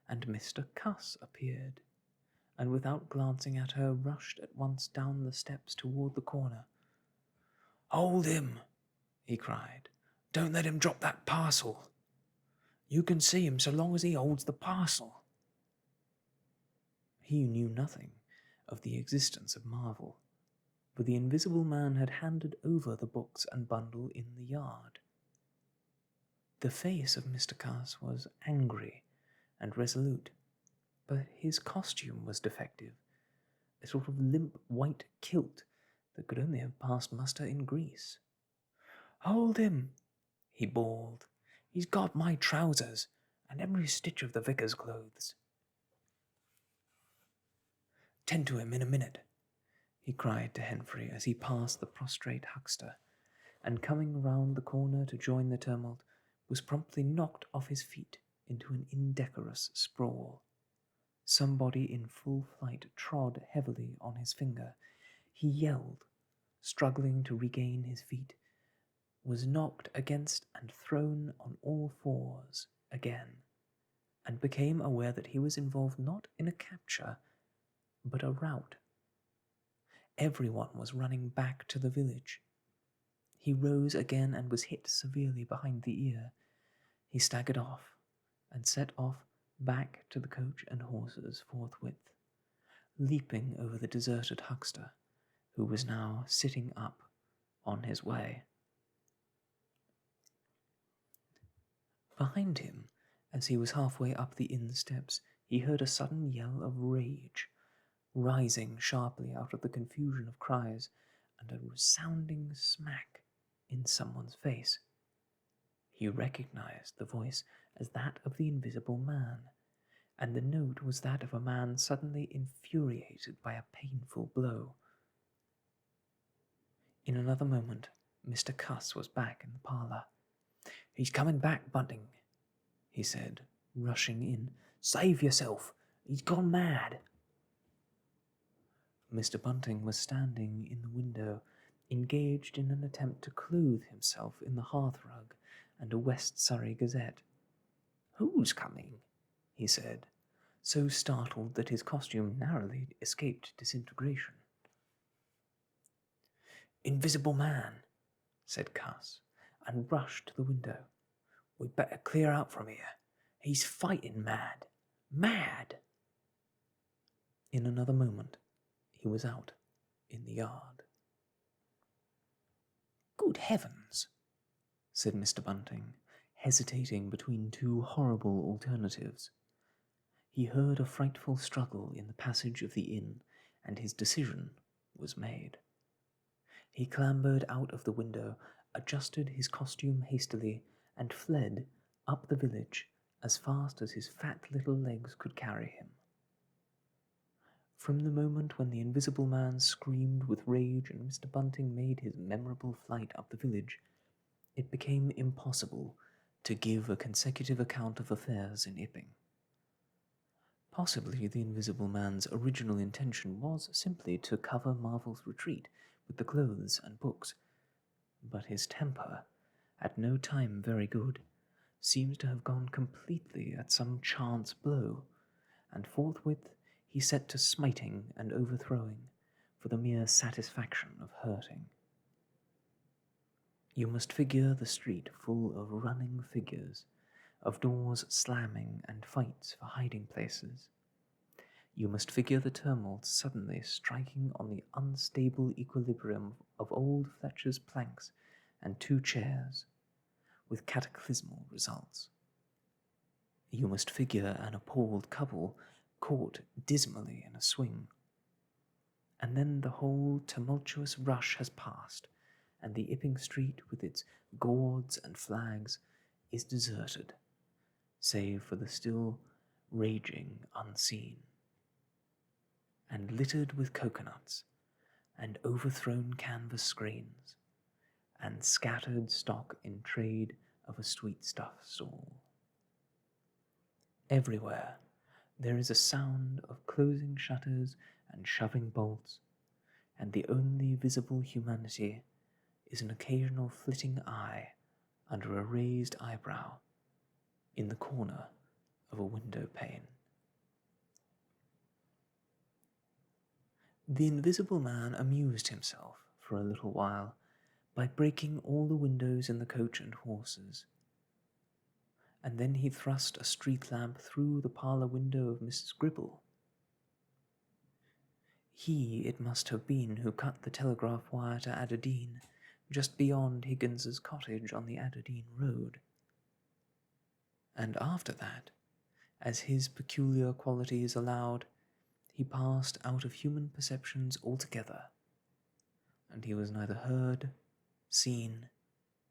and Mr. Cuss appeared, and without glancing at her rushed at once down the steps toward the corner. "Hold him!" he cried. "Don't let him drop that parcel. You can see him so long as he holds the parcel." He knew nothing of the existence of Marvel, for the invisible man had handed over the books and bundle in the yard. The face of Mr. Cuss was angry and resolute, but his costume was defective, a sort of limp white kilt that could only have passed muster in Greece. "Hold him!" he bawled. "He's got my trousers, and every stitch of the vicar's clothes." "Tend to him in a minute," he cried to Henfrey as he passed the prostrate huckster, and coming round the corner to join the tumult, was promptly knocked off his feet into an indecorous sprawl. Somebody in full flight trod heavily on his finger. He yelled, struggling to regain his feet, was knocked against and thrown on all fours again, and became aware that he was involved not in a capture, but a rout. Everyone was running back to the village. He rose again and was hit severely behind the ear. He staggered off, and set off back to the coach and horses forthwith, leaping over the deserted huckster, who was now sitting up on his way. Behind him, as he was halfway up the inn steps, he heard a sudden yell of rage, rising sharply out of the confusion of cries, and a resounding smack in someone's face. He recognized the voice as that of the invisible man, and the note was that of a man suddenly infuriated by a painful blow. In another moment, Mr. Cuss was back in the parlour. "He's coming back, Bunting," he said, rushing in. "Save yourself! He's gone mad!" Mr. Bunting was standing in the window, engaged in an attempt to clothe himself in the hearthrug and a West Surrey Gazette. "Who's coming?" he said, so startled that his costume narrowly escaped disintegration. "Invisible man," said Cuss, and rushed to the window. "We'd better clear out from here. He's fighting mad. Mad!" In another moment, he was out in the yard. "Good heavens!" said Mr. Bunting, hesitating between 2 horrible alternatives. He heard a frightful struggle in the passage of the inn, and his decision was made. He clambered out of the window, adjusted his costume hastily, and fled up the village as fast as his fat little legs could carry him. From the moment when the Invisible Man screamed with rage and Mr. Bunting made his memorable flight up the village, it became impossible to give a consecutive account of affairs in Iping. Possibly the Invisible Man's original intention was simply to cover Marvel's retreat with the clothes and books, but his temper, at no time very good, seems to have gone completely at some chance blow, and forthwith he set to smiting and overthrowing for the mere satisfaction of hurting. You must figure the street full of running figures, of doors slamming and fights for hiding places. You must figure the tumult suddenly striking on the unstable equilibrium of old Fletcher's planks and 2 chairs, with cataclysmal results. You must figure an appalled couple caught dismally in a swing. And then the whole tumultuous rush has passed, and the Iping street with its gourds and flags is deserted, save for the still raging unseen, and littered with coconuts, and overthrown canvas screens, and scattered stock in trade of a sweetstuff stall. Everywhere there is a sound of closing shutters and shoving bolts, and the only visible humanity is an occasional flitting eye under a raised eyebrow in the corner of a window pane. The Invisible Man amused himself for a little while by breaking all the windows in the coach and horses, and then he thrust a street lamp through the parlour window of Mrs. Gribble. He, it must have been, who cut the telegraph wire to Adderdean, just beyond Higgins's cottage on the Adderdean road. And after that, as his peculiar qualities allowed, he passed out of human perceptions altogether, and he was neither heard, seen,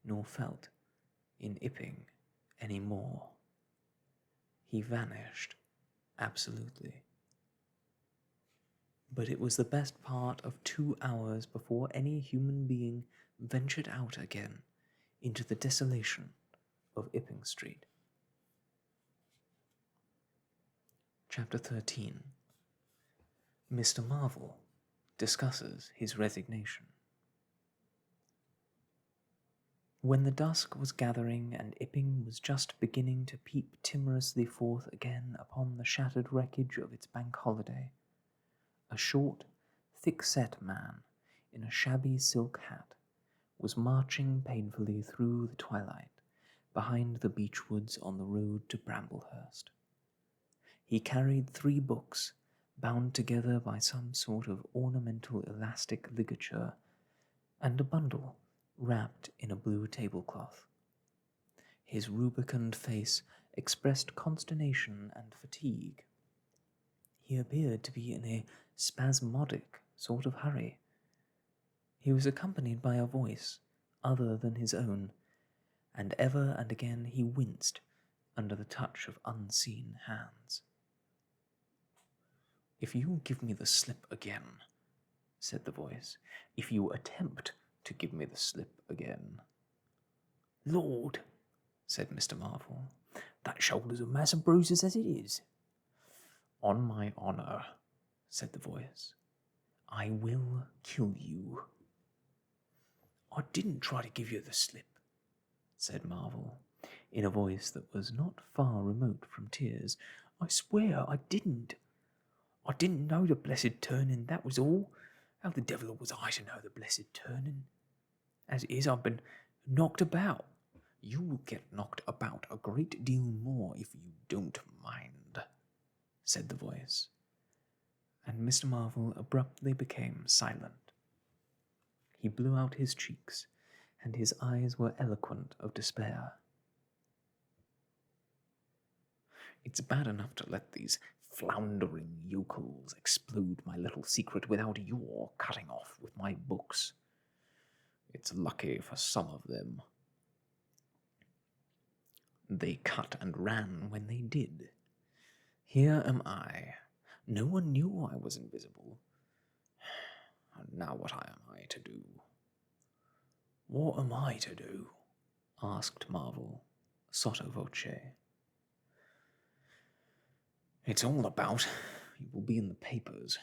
nor felt in Iping any more. He vanished, absolutely. But it was the best part of 2 hours before any human being ventured out again into the desolation of Iping Street. Chapter 13. Mr. Marvel discusses his resignation. When the dusk was gathering and Iping was just beginning to peep timorously forth again upon the shattered wreckage of its bank holiday, a short, thick-set man in a shabby silk hat was marching painfully through the twilight behind the beech woods on the road to Bramblehurst. He carried 3 books bound together by some sort of ornamental elastic ligature, and a bundle wrapped in a blue tablecloth. His rubicund face expressed consternation and fatigue. He appeared to be in a spasmodic sort of hurry. He was accompanied by a voice other than his own, and ever and again he winced under the touch of unseen hands. "If you give me the slip again," said the voice, "if you attempt to give me the slip again." "Lord," said Mr. Marvel, "that shoulder's a mass of bruises as it is." "On my honour," said the voice, "I will kill you." "I didn't try to give you the slip," said Marvel, in a voice that was not far remote from tears. "I swear I didn't. I didn't know the blessed turning, that was all. How the devil was I to know the blessed turning? As it is, I've been knocked about." "You will get knocked about a great deal more if you don't mind," said the voice, and Mr. Marvel abruptly became silent. He blew out his cheeks, and his eyes were eloquent of despair. "It's bad enough to let these floundering yokels explode my little secret without your cutting off with my books. It's lucky for some of them. They cut and ran when they did. Here am I. No one knew I was invisible. And now what am I to do? What am I to do? Asked Marvel, sotto voce. It's all about. It will be in the papers.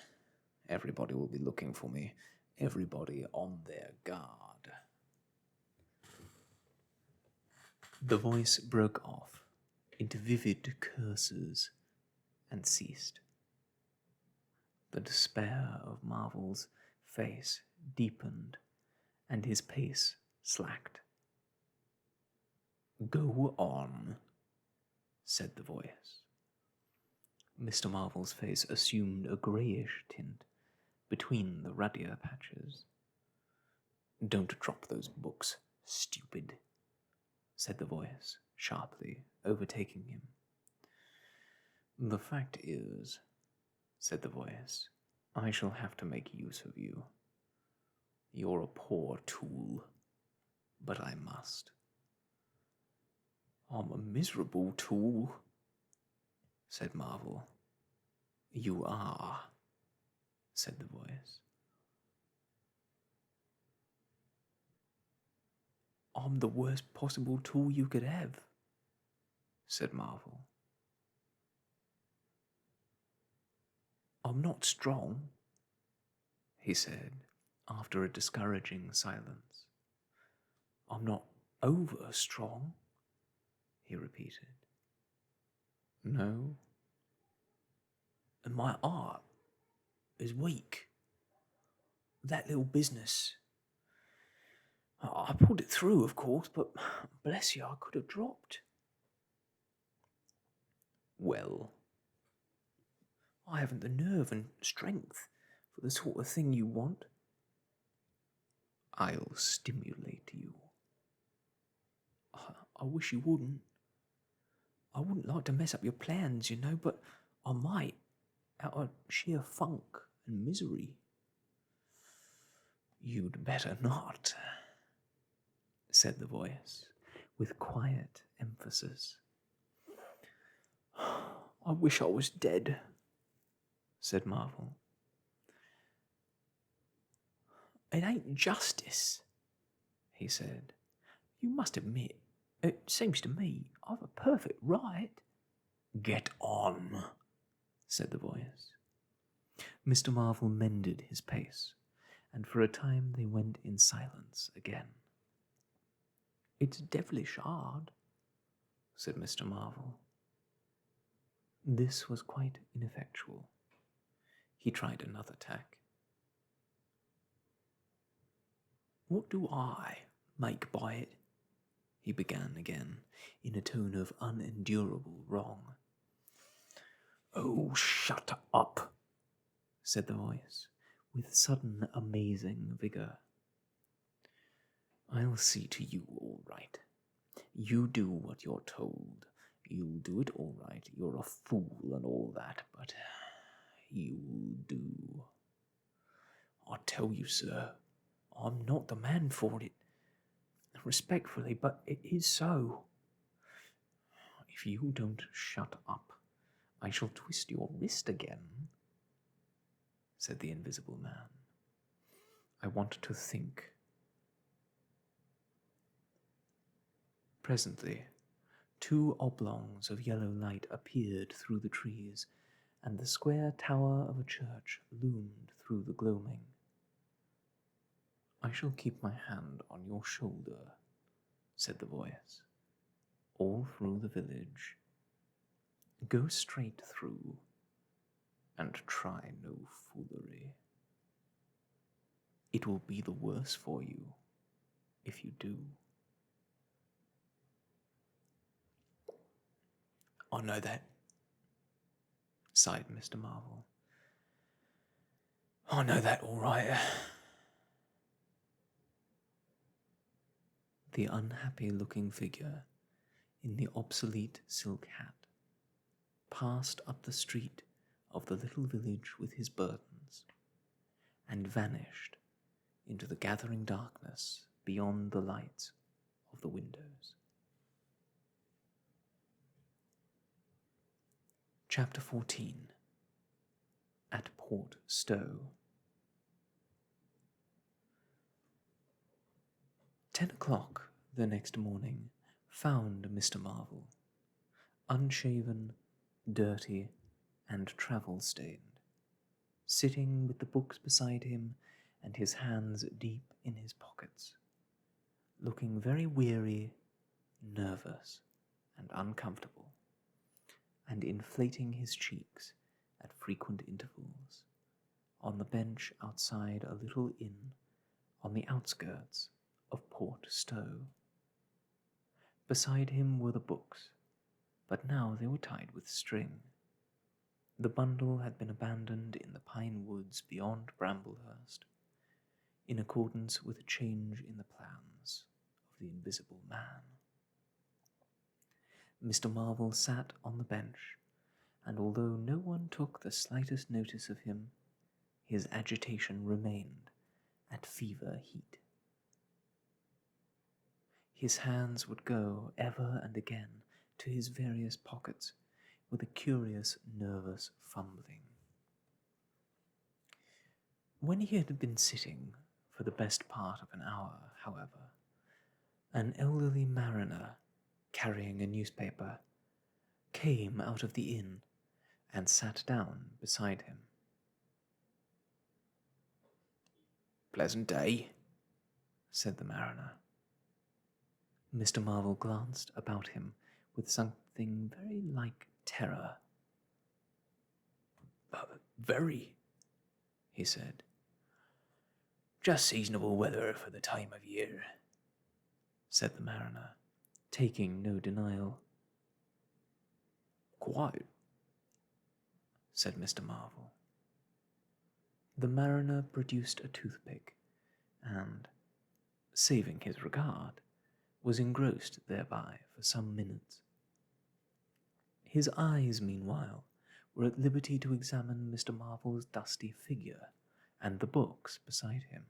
Everybody will be looking for me. Everybody on their guard. The voice broke off into vivid curses and ceased. The despair of Marvel's face deepened, and his pace slacked. Go on, said the voice. Mr. Marvel's face assumed a greyish tint between the ruddier patches. Don't drop those books, stupid, said the voice, sharply, overtaking him. The fact is, said the voice, I shall have to make use of you. You're a poor tool, but I must. I'm a miserable tool, said Marvel. You are, said the voice. I'm the worst possible tool you could have, said Marvel. I'm not strong, he said, after a discouraging silence. I'm not over strong, he repeated. No? And my art is weak. That little business. I pulled it through, of course, but bless you, I could have dropped. Well, I haven't the nerve and strength for the sort of thing you want. I'll stimulate you. I wish you wouldn't. I wouldn't like to mess up your plans, but I might, out of sheer funk and misery. You'd better not, said the voice, with quiet emphasis. I wish I was dead, said Marvel. It ain't justice, he said. You must admit, it seems to me I've a perfect right. Get on, said the voice. Mr. Marvel mended his pace, and for a time they went in silence again. It's devilish hard, said Mr. Marvel. This was quite ineffectual. He tried another tack. What do I make by it? He began again, in a tone of unendurable wrong. Oh, shut up, said the voice, with sudden amazing vigour. I'll see to you all right. You do what you're told. You'll do it all right. You're a fool and all that, but you'll do. I tell you, sir, I'm not the man for it. Respectfully, but it is so. If you don't shut up, I shall twist your wrist again, said the invisible man. I want to think. Presently, 2 oblongs of yellow light appeared through the trees, and the square tower of a church loomed through the gloaming. I shall keep my hand on your shoulder, said the voice, all through the village. Go straight through, and try no foolery. It will be the worse for you if you do. I know that, sighed Mr. Marvel. I know that all right. The unhappy-looking figure in the obsolete silk hat passed up the street of the little village with his burdens and vanished into the gathering darkness beyond the lights of the windows. Chapter 14. At Port Stowe. 10 o'clock the next morning found Mr. Marvel, unshaven, dirty, and travel-stained, sitting with the books beside him and his hands deep in his pockets, looking very weary, nervous, and uncomfortable, and inflating his cheeks at frequent intervals on the bench outside a little inn on the outskirts of Port Stowe. Beside him were the books, but now they were tied with string. The bundle had been abandoned in the pine woods beyond Bramblehurst, in accordance with a change in the plans of the Invisible Man. Mr. Marvel sat on the bench, and although no one took the slightest notice of him, his agitation remained at fever heat. His hands would go ever and again to his various pockets with a curious, nervous fumbling. When he had been sitting for the best part of an hour, however, an elderly mariner, carrying a newspaper, came out of the inn and sat down beside him. "Pleasant day," said the mariner. Mr. Marvel glanced about him with something very like terror. "Very," he said. "Just seasonable weather for the time of year," said the mariner, taking no denial. "Quite," said Mr. Marvel. The mariner produced a toothpick, and, saving his regard, was engrossed thereby for some minutes. His eyes, meanwhile, were at liberty to examine Mr. Marvel's dusty figure and the books beside him.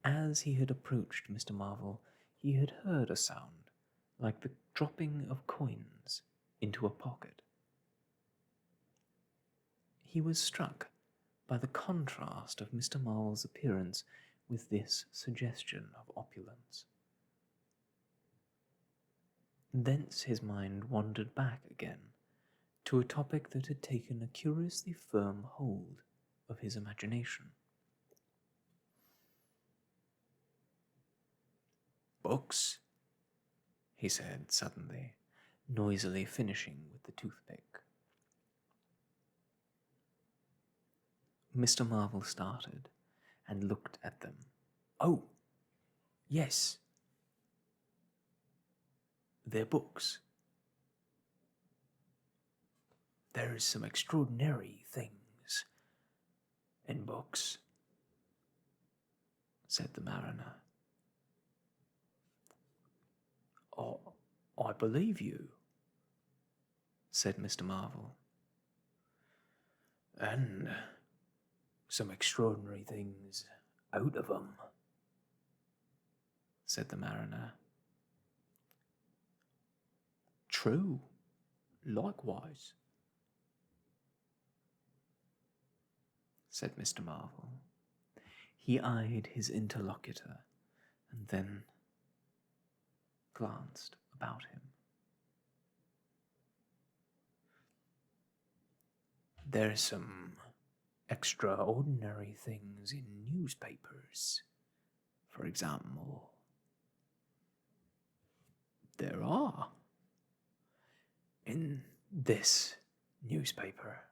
As he had approached Mr. Marvel, he had heard a sound like the dropping of coins into a pocket. He was struck by the contrast of Mr. Marvel's appearance with this suggestion of opulence. Thence his mind wandered back again to a topic that had taken a curiously firm hold of his imagination. "Books?" he said suddenly, noisily finishing with the toothpick. Mr. Marvel started and looked at them. "Oh, yes. They're books. There's some extraordinary things in books," said the mariner. "I believe you," said Mr. Marvel. "And some extraordinary things out of 'em," said the mariner. "True, likewise," said Mr. Marvel. He eyed his interlocutor and then glanced about him. "There's some extraordinary things in newspapers, for example." "There are. In this newspaper,"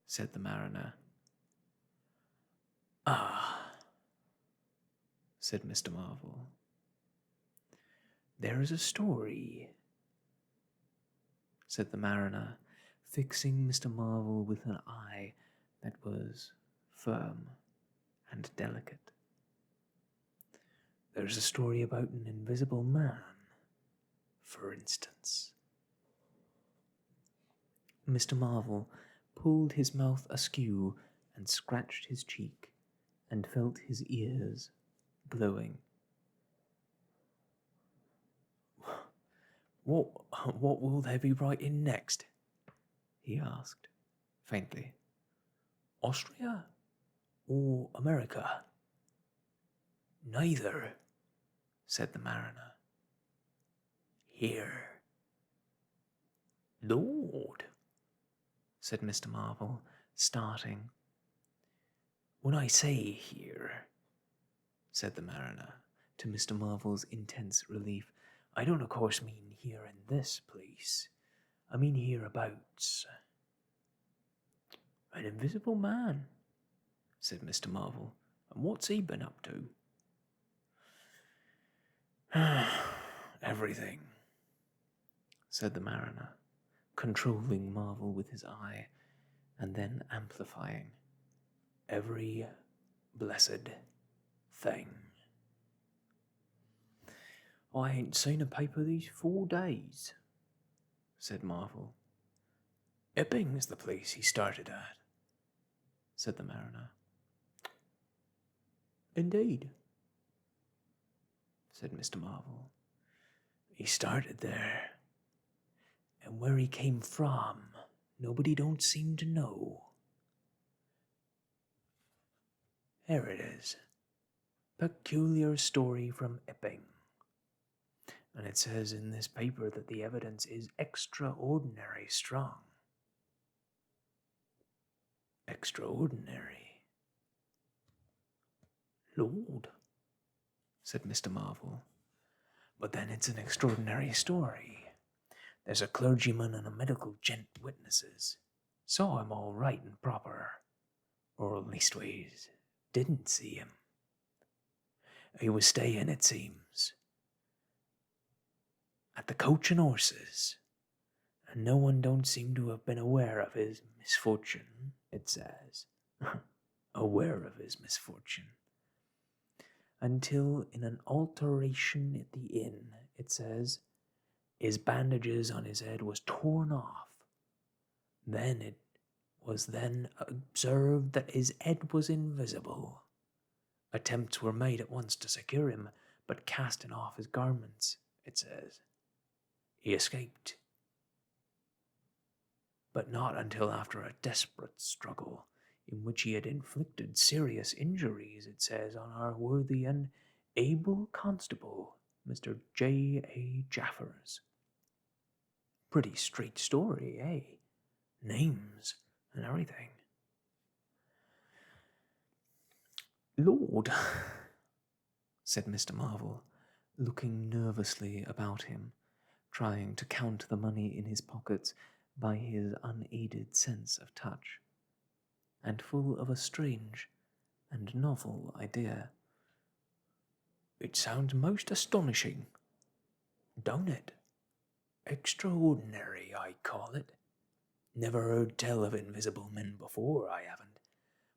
said the mariner. "Ah," said Mr. Marvel. "There is a story," said the mariner, fixing Mr. Marvel with an eye that was firm and delicate. "There's a story about an invisible man, for instance." Mr. Marvel pulled his mouth askew and scratched his cheek and felt his ears glowing. What will they be writing next? He asked, faintly. Austria or America? Neither, said the mariner. Here. Lord, said Mr. Marvel, starting. When I say here, said the mariner, to Mr. Marvel's intense relief, I don't of course mean here in this place. I mean hereabouts. An invisible man, said Mr. Marvel. And what's he been up to? Everything, said the mariner, controlling Marvel with his eye, and then amplifying. Every blessed thing. I ain't seen a paper these 4 days, said Marvel. Iping's the place he started at, said the mariner. Indeed, said Mr. Marvel. He started there, and where he came from, nobody don't seem to know. Here it is. Peculiar story from Iping. And it says in this paper that the evidence is extraordinary strong. Extraordinary. Lord, said Mr. Marvel. But then it's an extraordinary story. There's a clergyman and a medical gent witnesses. Saw him all right and proper. Or leastways, didn't see him. He was staying, it seems, at the Coach and Horses, and no one don't seem to have been aware of his misfortune, it says. Aware of his misfortune. Until in an alteration at the inn, it says, his bandages on his head was torn off. Then it was then observed that his head was invisible. Attempts were made at once to secure him, but casting off his garments, it says, he escaped. But not until after a desperate struggle, in which he had inflicted serious injuries, it says, on our worthy and able constable, Mr. J.A. Jaffers. Pretty straight story, eh? Names and everything. Lord, said Mr. Marvel, looking nervously about him, trying to count the money in his pockets by his unaided sense of touch, and full of a strange and novel idea. It sounds most astonishing, don't it? Extraordinary, I call it. Never heard tell of invisible men before, I haven't.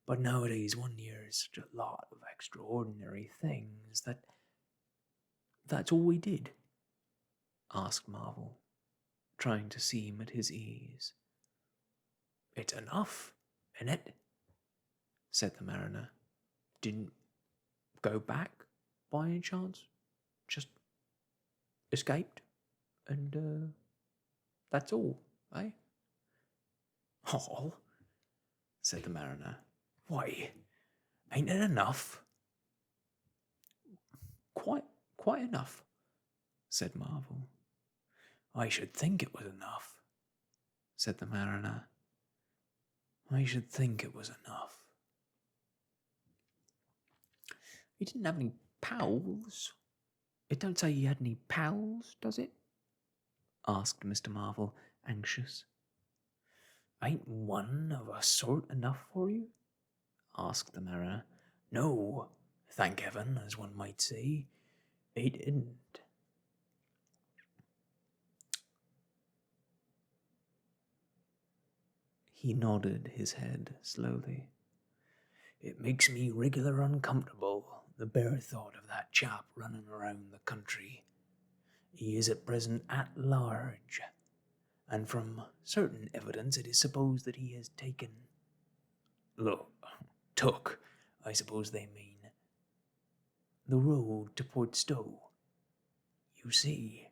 But nowadays one hears such a lot of extraordinary things that's all we did, asked Marvel, trying to seem at his ease. It's enough, isn't it? Said the mariner. Didn't go back by any chance? Just escaped? And that's all, eh? All, said the mariner. Why, ain't it enough? Quite enough, said Marvel. I should think it was enough, said the mariner. I should think it was enough. He didn't have any pals. It don't say he had any pals, does it? Asked Mr. Marvel, anxious. Ain't one of a sort enough for you? Asked the mariner. No, thank heaven, as one might say. He didn't. He nodded his head slowly. It makes me regular uncomfortable, the bare thought of that chap running around the country. He is at present at large, and from certain evidence it is supposed that he has took I suppose they mean the road to Port Stowe. You see,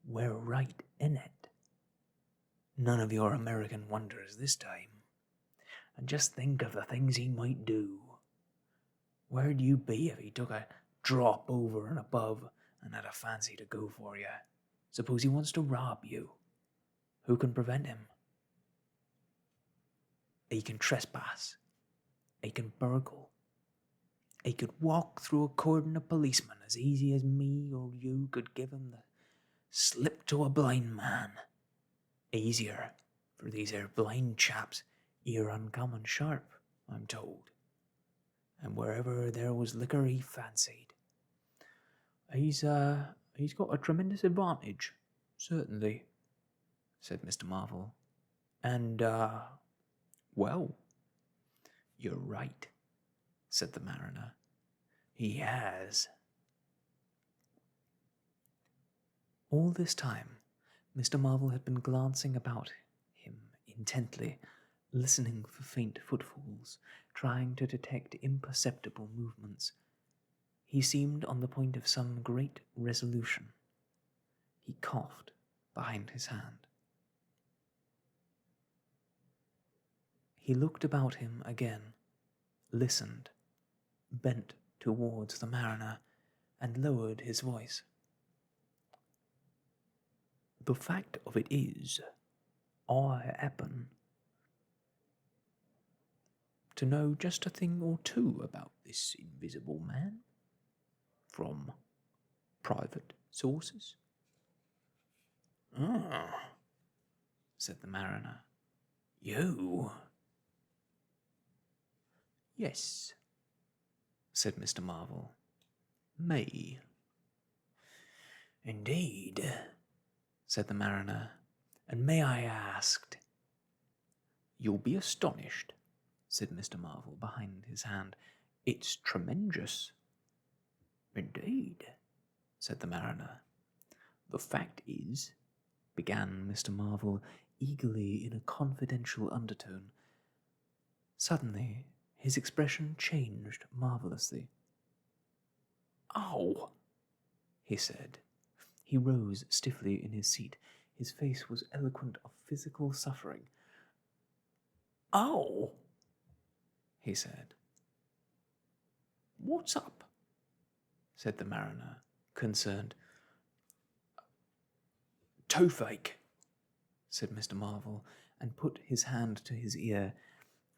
we're right in it. None of your American wonders this time. And just think of the things he might do. Where'd you be if he took a drop over and above and had a fancy to go for you? Suppose he wants to rob you. Who can prevent him? He can trespass. He can burgle. He could walk through a cordon of policemen as easy as me or you could give him the slip to a blind man. Easier, for these here blind chaps ear uncommon sharp, I'm told. And wherever there was liquor he fancied. He's got a tremendous advantage, certainly, said Mr. Marvel. And, well, you're right, said the mariner. He has. All this time, Mr. Marvel had been glancing about him intently, listening for faint footfalls, trying to detect imperceptible movements. He seemed on the point of some great resolution. He coughed behind his hand. He looked about him again, listened, bent towards the mariner, and lowered his voice. The fact of it is, I happen to know just a thing or two about this invisible man from private sources. Ah, Said the mariner. You? yes, said Mr. Marvel. me. Indeed, said the mariner. And may I ask? You'll be astonished, said Mr. Marvel behind his hand. It's tremendous. Indeed, said the mariner. The fact is, began Mr. Marvel eagerly in a confidential undertone. Suddenly, his expression changed marvellously. Oh, he said. He rose stiffly in his seat. His face was eloquent of physical suffering. oh, He said. what's up? Said the mariner, concerned. Toothache, Said Mr. Marvel, and put his hand to his ear.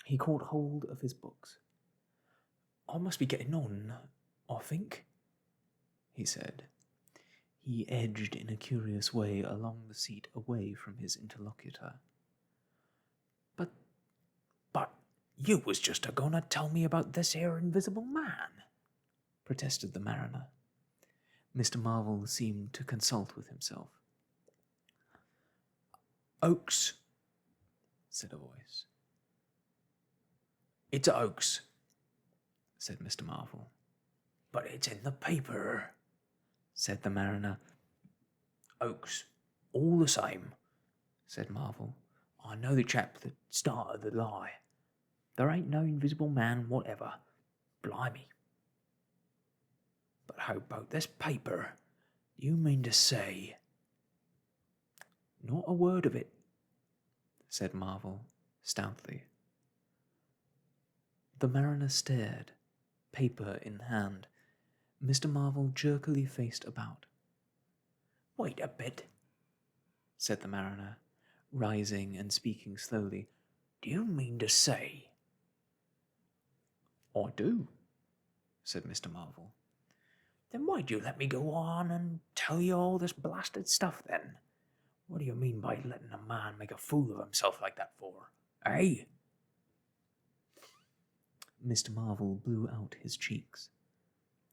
He caught hold of his books. I must be getting on, I think, he said. He edged in a curious way along the seat away from his interlocutor. But you was just a-gonna tell me about this here invisible man, protested the mariner. Mr. Marvel seemed to consult with himself. Oaks, Said a voice. it's a hoax, Said Mr. Marvel. but it's in the paper, Said the mariner. Oaks, all the same. Said Marvel. I know the chap that started the lie. There ain't no invisible man whatever. Blimey. But how about this paper? Do you mean to say? Not a word of it, said Marvel, stoutly. The mariner stared, paper in hand. Mr. Marvel jerkily faced about. Wait a bit, said the mariner, rising and speaking slowly. do you mean to say? I do, said Mr. Marvel. Then why'd you let me go on and tell you all this blasted stuff then? What do you mean by letting a man make a fool of himself like that for? Eh? Mr. Marvel blew out his cheeks.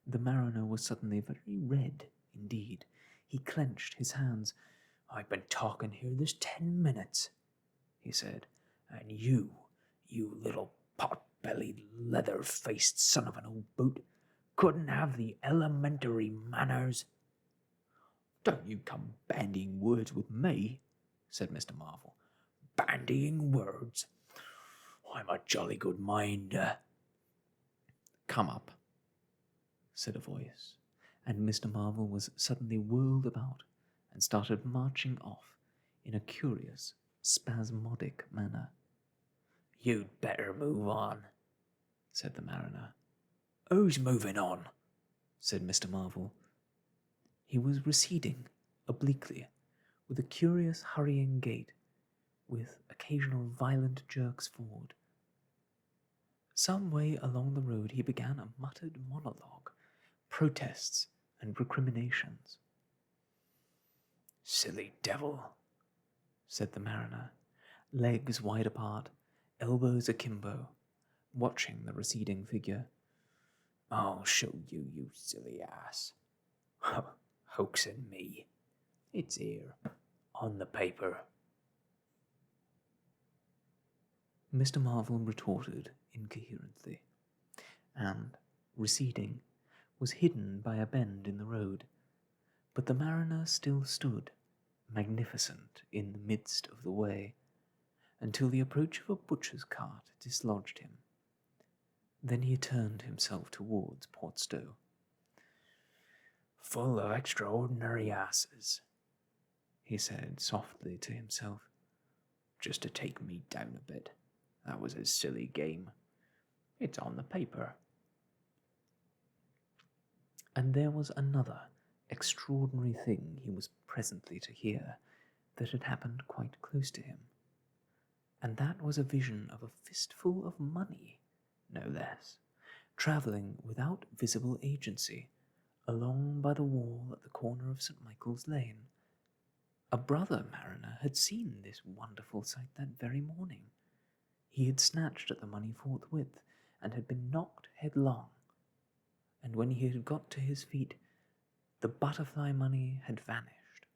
The mariner was suddenly very red indeed. He clenched his hands. I've been talking here this 10 minutes, he said, and you little pot-bellied, leather-faced son of an old boot, couldn't have the elementary manners. Don't you come bandying words with me, said Mr. Marvel. Bandying words. I'm a jolly good mind. Come up, said a voice, and Mr. Marvel was suddenly whirled about and started marching off in a curious, spasmodic manner. You'd better move on, said the mariner. Who's moving on? Said Mr. Marvel. He was receding obliquely, with a curious hurrying gait, with occasional violent jerks forward. Some way along the road he began a muttered monologue, protests and recriminations. Silly devil, said the mariner, legs wide apart, elbows akimbo, watching the receding figure. I'll show you, you silly ass. Hoaxing me. It's here, on the paper. Mr. Marvel retorted incoherently, and, receding, was hidden by a bend in the road, but the mariner still stood, magnificent in the midst of the way, until the approach of a butcher's cart dislodged him. Then he turned himself towards Portstow. Full of extraordinary asses, he said softly to himself, just to take me down a bit. That was a silly game. It's on the paper. And there was another extraordinary thing he was presently to hear that had happened quite close to him, and that was a vision of a fistful of money, no less, travelling without visible agency along by the wall at the corner of St. Michael's Lane. A brother mariner had seen this wonderful sight that very morning. He had snatched at the money forthwith, and had been knocked headlong, and when he had got to his feet, the butterfly money had vanished.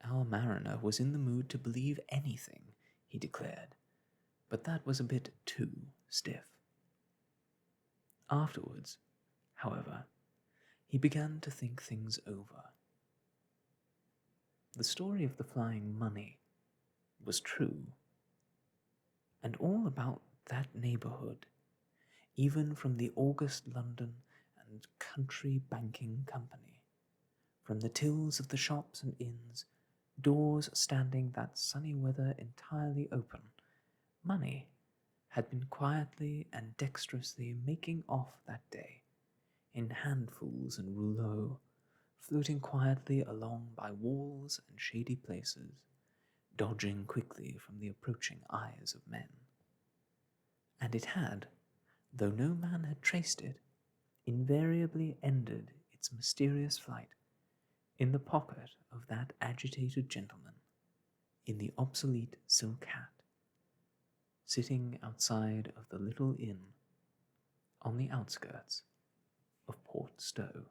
Our mariner was in the mood to believe anything, he declared, but that was a bit too stiff. Afterwards, however, he began to think things over. The story of the flying money was true, and all about that neighbourhood, even from the August London and Country Banking Company, from the tills of the shops and inns, doors standing that sunny weather entirely open, money had been quietly and dexterously making off that day, in handfuls and rouleaux, floating quietly along by walls and shady places, dodging quickly from the approaching eyes of men. And it had, though no man had traced it, invariably ended its mysterious flight in the pocket of that agitated gentleman in the obsolete silk hat, sitting outside of the little inn on the outskirts of Portstow.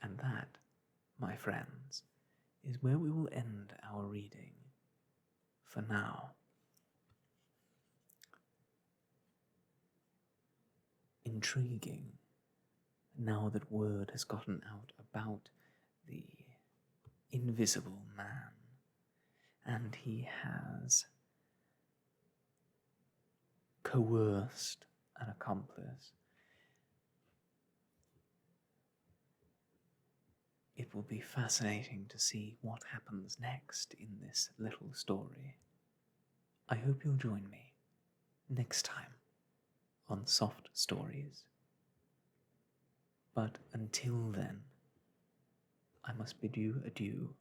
And that, my friends, is where we will end our reading for now. Intriguing, now that word has gotten out about the invisible man, and he has coerced an accomplice. It will be fascinating to see what happens next in this little story. I hope you'll join me next time on Soft Stories. But until then, I must bid you adieu.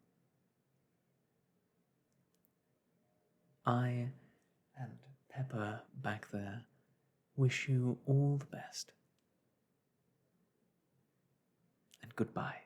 I and Pepper back there wish you all the best. And goodbye.